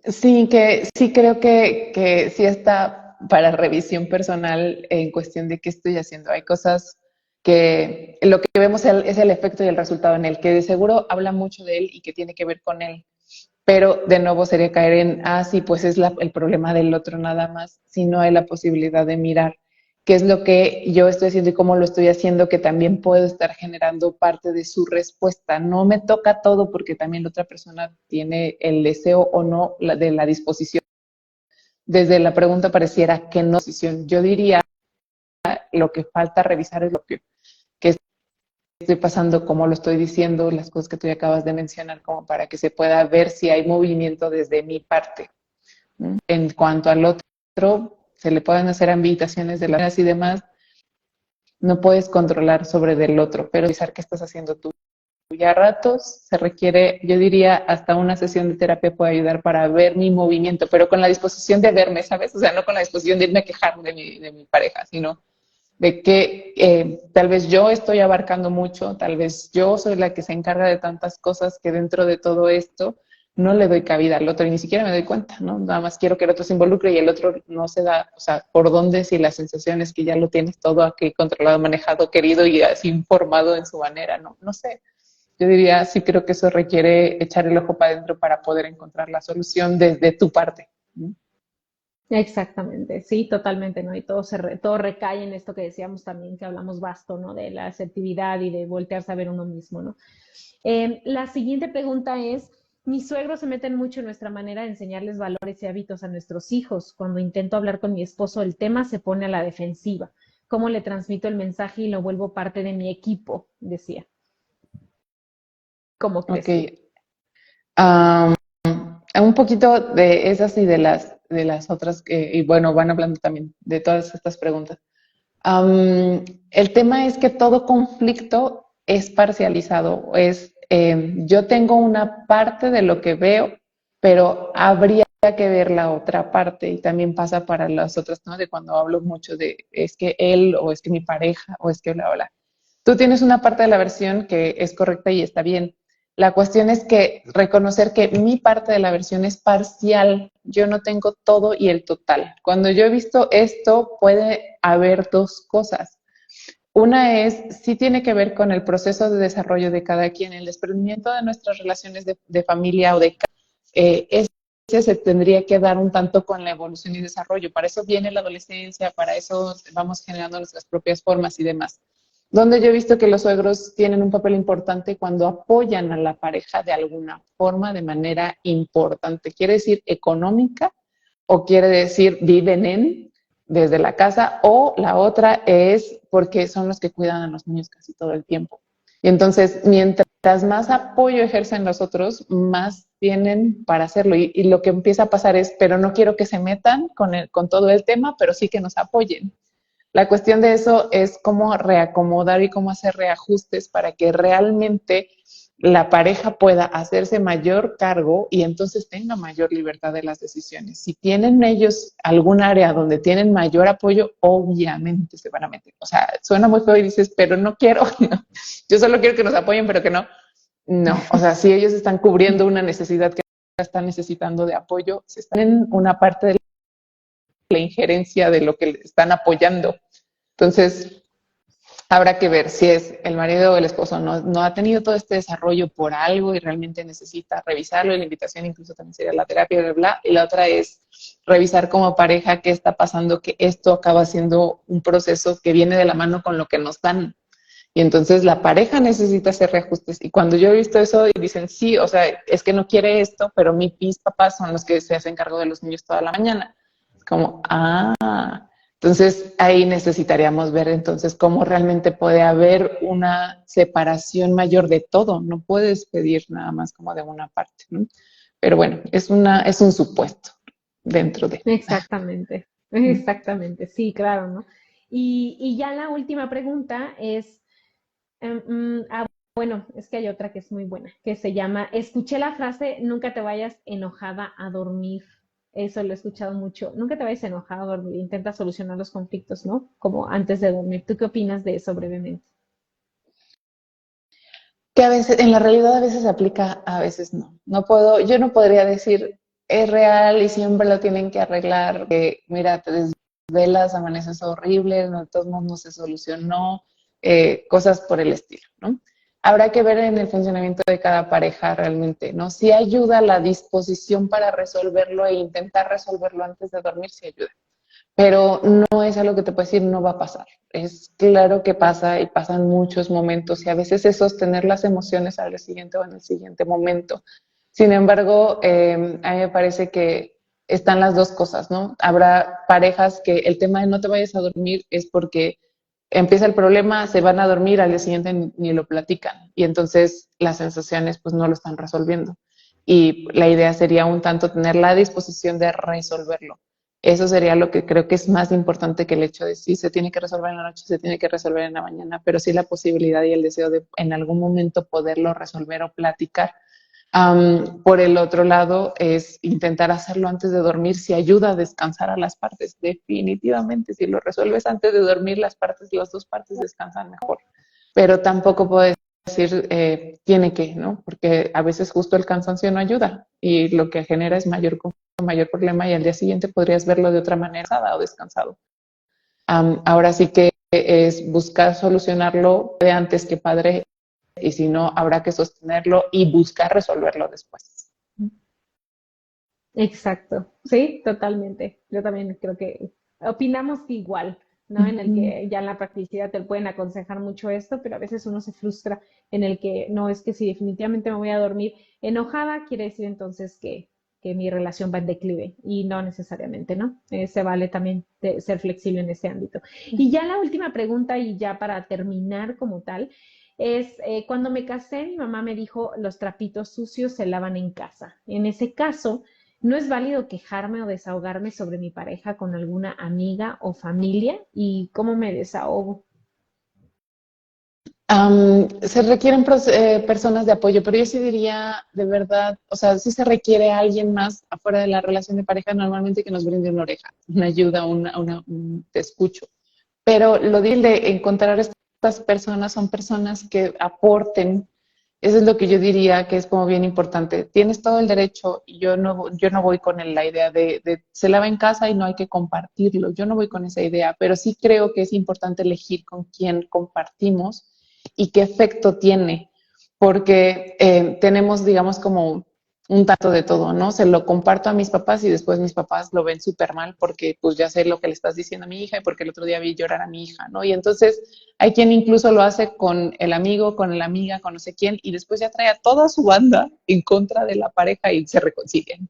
Sí creo que sí está para revisión personal en cuestión de qué estoy haciendo. Hay cosas que lo que vemos es el efecto y el resultado en él, que de seguro habla mucho de él y que tiene que ver con él. Pero de nuevo sería caer en, sí, pues es el problema del otro nada más, si no hay la posibilidad de mirar qué es lo que yo estoy haciendo y cómo lo estoy haciendo, que también puedo estar generando parte de su respuesta. No me toca todo porque también la otra persona tiene el deseo o no de la disposición. Desde la pregunta pareciera que no. Yo diría lo que falta revisar es lo que estoy pasando, cómo lo estoy diciendo, las cosas que tú ya acabas de mencionar, como para que se pueda ver si hay movimiento desde mi parte. En cuanto al otro, se le pueden hacer invitaciones de las y demás, no puedes controlar sobre del otro, pero revisar qué estás haciendo tú. Y a ratos se requiere, yo diría, hasta una sesión de terapia puede ayudar para ver mi movimiento, pero con la disposición de verme, ¿sabes? O sea, no con la disposición de irme a quejar de mi pareja, sino de que tal vez yo estoy abarcando mucho, tal vez yo soy la que se encarga de tantas cosas que dentro de todo esto no le doy cabida al otro y ni siquiera me doy cuenta, ¿no? Nada más quiero que el otro se involucre y el otro no se da, o sea, ¿por dónde si la sensación es que ya lo tienes todo aquí controlado, manejado, querido y así informado en su manera, ¿no? No sé. Yo diría, sí creo que eso requiere echar el ojo para adentro para poder encontrar la solución desde tu parte, ¿no? Exactamente, sí, totalmente, ¿no? Y todo recae en esto que decíamos también, que hablamos vasto, ¿no? De la asertividad y de voltearse a ver uno mismo, ¿no? La siguiente pregunta es, mis suegros se meten mucho en nuestra manera de enseñarles valores y hábitos a nuestros hijos. Cuando intento hablar con mi esposo del tema, se pone a la defensiva. ¿Cómo le transmito el mensaje y lo vuelvo parte de mi equipo? Decía. ¿Cómo Ok. crees tú? Um, un poquito de esas y de las otras, y bueno, van hablando también de todas estas preguntas. El tema es que todo conflicto es parcializado, yo tengo una parte de lo que veo, pero habría que ver la otra parte y también pasa para las otras, ¿no? De cuando hablo mucho de es que él o es que mi pareja o es que bla, bla. Tú tienes una parte de la versión que es correcta y está bien. La cuestión es que reconocer que mi parte de la versión es parcial. Yo no tengo todo y el total. Cuando yo he visto esto, puede haber dos cosas. Una es, sí tiene que ver con el proceso de desarrollo de cada quien, el desprendimiento de nuestras relaciones de familia o de es se tendría que dar un tanto con la evolución y desarrollo. Para eso viene la adolescencia, para eso vamos generando nuestras propias formas y demás. Donde yo he visto que los suegros tienen un papel importante cuando apoyan a la pareja de alguna forma, de manera importante. Quiere decir económica o quiere decir viven en desde la casa, o la otra es porque son los que cuidan a los niños casi todo el tiempo. Y entonces, mientras más apoyo ejercen los otros, más tienen para hacerlo. Y lo que empieza a pasar es, pero no quiero que se metan con todo el tema, pero sí que nos apoyen. La cuestión de eso es cómo reacomodar y cómo hacer reajustes para que realmente la pareja pueda hacerse mayor cargo y entonces tenga mayor libertad de las decisiones. Si tienen ellos algún área donde tienen mayor apoyo, obviamente se van a meter. O sea, suena muy feo y dices, pero no quiero. Yo solo quiero que nos apoyen, pero que no. No, o sea, si ellos están cubriendo una necesidad que están necesitando de apoyo, se están en una parte de la injerencia de lo que están apoyando. Entonces, habrá que ver si es el marido o el esposo no ha tenido todo este desarrollo por algo y realmente necesita revisarlo, y la invitación incluso también sería la terapia, bla, bla. Y la otra es revisar como pareja qué está pasando, que esto acaba siendo un proceso que viene de la mano con lo que nos dan. Y entonces la pareja necesita hacer reajustes. Y cuando yo he visto eso y dicen, sí, o sea, es que no quiere esto, pero mis papás son los que se hacen cargo de los niños toda la mañana. Es como, entonces ahí necesitaríamos ver entonces cómo realmente puede haber una separación mayor de todo. No puedes pedir nada más como de una parte, ¿no? Pero bueno, es un supuesto dentro de. Exactamente, exactamente, sí, claro, ¿no? Y ya la última pregunta es, bueno, es que hay otra que es muy buena, que se llama, escuché la frase, nunca te vayas enojada a dormir. Eso lo he escuchado mucho. Nunca te vayas enojada a dormir, intenta solucionar los conflictos, ¿no? Como antes de dormir. ¿Tú qué opinas de eso brevemente? Que a veces, en la realidad a veces se aplica, a veces no. Yo no podría decir es real y siempre lo tienen que arreglar, que mira, te desvelas, amaneces horrible, no, de todos modos no se solucionó, cosas por el estilo, ¿no? Habrá que ver en el funcionamiento de cada pareja realmente, ¿no? Si ayuda la disposición para resolverlo e intentar resolverlo antes de dormir, sí ayuda, pero no es algo que te puedo decir no va a pasar. Es claro que pasa y pasan muchos momentos y a veces es sostener las emociones al siguiente o en el siguiente momento. Sin embargo, a mí me parece que están las dos cosas, ¿no? Habrá parejas que el tema de no te vayas a dormir es porque empieza el problema, se van a dormir, al día siguiente ni lo platican y entonces las sensaciones pues no lo están resolviendo. Y la idea sería un tanto tener la disposición de resolverlo. Eso sería lo que creo que es más importante que el hecho de si se tiene que resolver en la noche, se tiene que resolver en la mañana, pero sí la posibilidad y el deseo de en algún momento poderlo resolver o platicar. Por el otro lado, es intentar hacerlo antes de dormir si ayuda a descansar a las partes. Definitivamente, si lo resuelves antes de dormir, las dos partes descansan mejor. Pero tampoco puedo decir tiene que, ¿no? Porque a veces justo el cansancio no ayuda y lo que genera es mayor problema y al día siguiente podrías verlo de otra manera o descansado. Ahora sí que es buscar solucionarlo de antes que padre y si no, habrá que sostenerlo y buscar resolverlo después. Exacto, sí, totalmente. Yo también creo que opinamos igual, ¿no? En el que ya en la practicidad te pueden aconsejar mucho esto, pero a veces uno se frustra en el que no es que si definitivamente me voy a dormir enojada, quiere decir entonces que mi relación va en declive y no necesariamente, ¿no? Se vale también ser flexible en ese ámbito. Y ya la última pregunta y ya para terminar como tal. Es cuando me casé, mi mamá me dijo, los trapitos sucios se lavan en casa. En ese caso, no es válido quejarme o desahogarme sobre mi pareja con alguna amiga o familia y cómo me desahogo. Se requieren personas de apoyo, pero yo sí diría de verdad, o sea, sí se requiere a alguien más afuera de la relación de pareja normalmente que nos brinde una oreja, una ayuda, un te escucho. Pero lo de encontrar estas personas son personas que aporten. Eso es lo que yo diría que es como bien importante. Tienes todo el derecho, y yo no voy con la idea de se lava en casa y no hay que compartirlo. Yo no voy con esa idea, pero sí creo que es importante elegir con quién compartimos y qué efecto tiene, porque tenemos, digamos, como un tanto de todo, ¿no? Se lo comparto a mis papás y después mis papás lo ven súper mal porque pues ya sé lo que le estás diciendo a mi hija y porque el otro día vi llorar a mi hija, ¿no? Y entonces hay quien incluso lo hace con el amigo, con la amiga, con no sé quién y después ya trae a toda su banda en contra de la pareja y se reconcilian.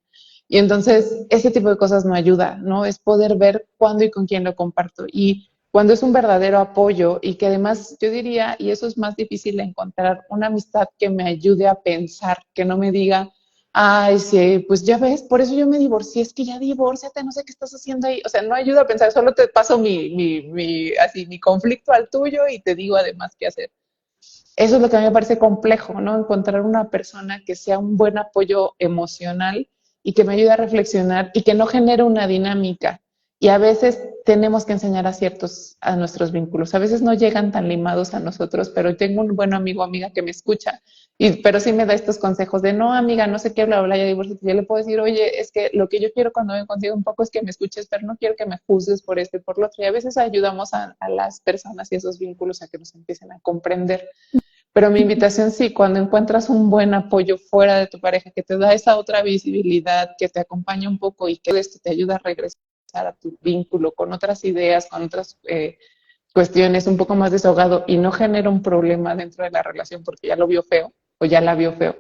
Y entonces ese tipo de cosas no ayuda, ¿no? Es poder ver cuándo y con quién lo comparto. Y cuando es un verdadero apoyo y que además yo diría, y eso es más difícil de encontrar, una amistad que me ayude a pensar, que no me diga, ay, sí, pues ya ves, por eso yo me divorcié, es que ya divórciate, no sé qué estás haciendo ahí. O sea, no ayuda a pensar, solo te paso así, mi conflicto al tuyo y te digo además qué hacer. Eso es lo que a mí me parece complejo, ¿no? Encontrar una persona que sea un buen apoyo emocional y que me ayude a reflexionar y que no genere una dinámica. Y a veces tenemos que enseñar a nuestros vínculos. A veces no llegan tan limados a nosotros, pero tengo un buen amigo o amiga que me escucha, pero sí me da estos consejos de no, amiga, no sé qué, bla, bla, ya divorcio. Yo le puedo decir, oye, es que lo que yo quiero cuando me contigo un poco es que me escuches, pero no quiero que me juzgues por esto y por lo otro. Y a veces ayudamos a las personas y esos vínculos a que nos empiecen a comprender. Pero mi invitación sí, cuando encuentras un buen apoyo fuera de tu pareja, que te da esa otra visibilidad, que te acompaña un poco y que esto te ayuda a regresar a tu vínculo con otras ideas, con otras cuestiones, un poco más desahogado y no genera un problema dentro de la relación porque ya lo vio feo o ya la vio feo,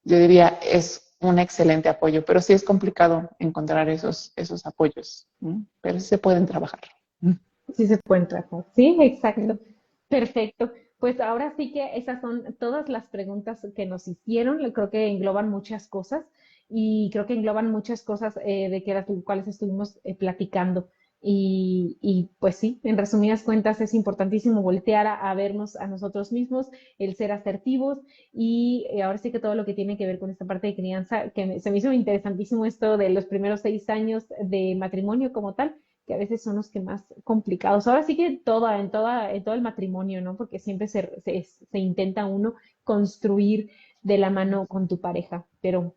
yo diría es un excelente apoyo, pero sí es complicado encontrar esos apoyos, ¿no? Pero sí se pueden trabajar. Sí se pueden tratar. Sí, exacto. Perfecto. Pues ahora sí que esas son todas las preguntas que nos hicieron. Yo creo que engloban muchas cosas y creo que engloban muchas cosas de que las cuales estuvimos platicando. Pues sí, en resumidas cuentas es importantísimo voltear a vernos a nosotros mismos, el ser asertivos y ahora sí que todo lo que tiene que ver con esta parte de crianza, se me hizo interesantísimo esto de los primeros 6 años de matrimonio como tal que a veces son los que más complicados. Ahora sí que en todo el matrimonio, ¿no? Porque siempre se intenta uno construir de la mano con tu pareja, pero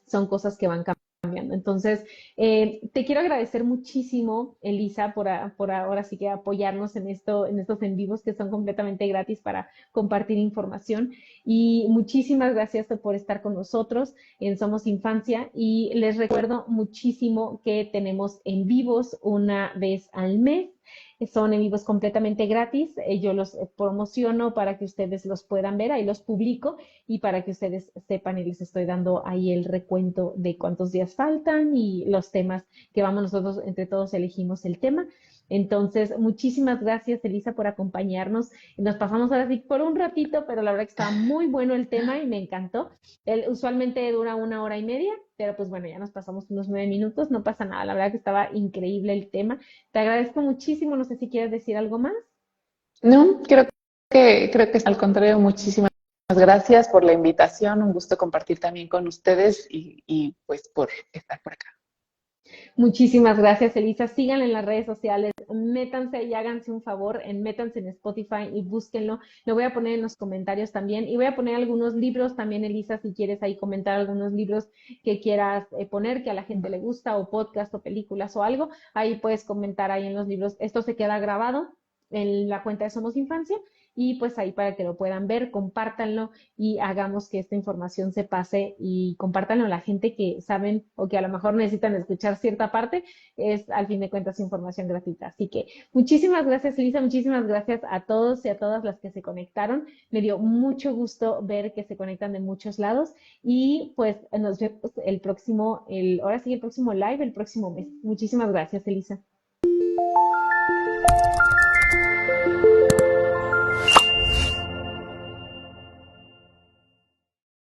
son cosas que van cambiando. Entonces, te quiero agradecer muchísimo, Elisa, por ahora sí que apoyarnos en estos en vivos que son completamente gratis para compartir información. Y muchísimas gracias por estar con nosotros en Somos Infancia. Y les recuerdo muchísimo que tenemos en vivos una vez al mes. Son en vivos completamente gratis. Yo los promociono para que ustedes los puedan ver. Ahí los publico y para que ustedes sepan y les estoy dando ahí el recuento de cuántos días faltan y los temas que vamos nosotros, entre todos elegimos el tema. Entonces, muchísimas gracias, Elisa, por acompañarnos. Nos pasamos ahora sí por un ratito, pero la verdad que estaba muy bueno el tema y me encantó. Usualmente dura 1 hora y media, pero pues bueno, ya nos pasamos unos 9 minutos, no pasa nada. La verdad que estaba increíble el tema. Te agradezco muchísimo. No sé si quieres decir algo más. No, creo que al contrario, muchísimas gracias por la invitación, un gusto compartir también con ustedes y pues por estar por acá. Muchísimas gracias, Elisa. Síganla en las redes sociales, métanse y háganse un favor, métanse en Spotify y búsquenlo. Lo voy a poner en los comentarios también y voy a poner algunos libros también, Elisa, si quieres ahí comentar algunos libros que quieras poner, que a la gente le gusta, o podcast, o películas, o algo. Ahí puedes comentar ahí en los libros. Esto se queda grabado en la cuenta de Somos Infancia y pues ahí para que lo puedan ver, compártanlo y hagamos que esta información se pase y compártanlo a la gente que saben o que a lo mejor necesitan escuchar cierta parte, es al fin de cuentas información gratuita. Así que muchísimas gracias, Elisa, muchísimas gracias a todos y a todas las que se conectaron. Me dio mucho gusto ver que se conectan de muchos lados y pues nos vemos ahora sí, el próximo live, el próximo mes. Muchísimas gracias, Elisa.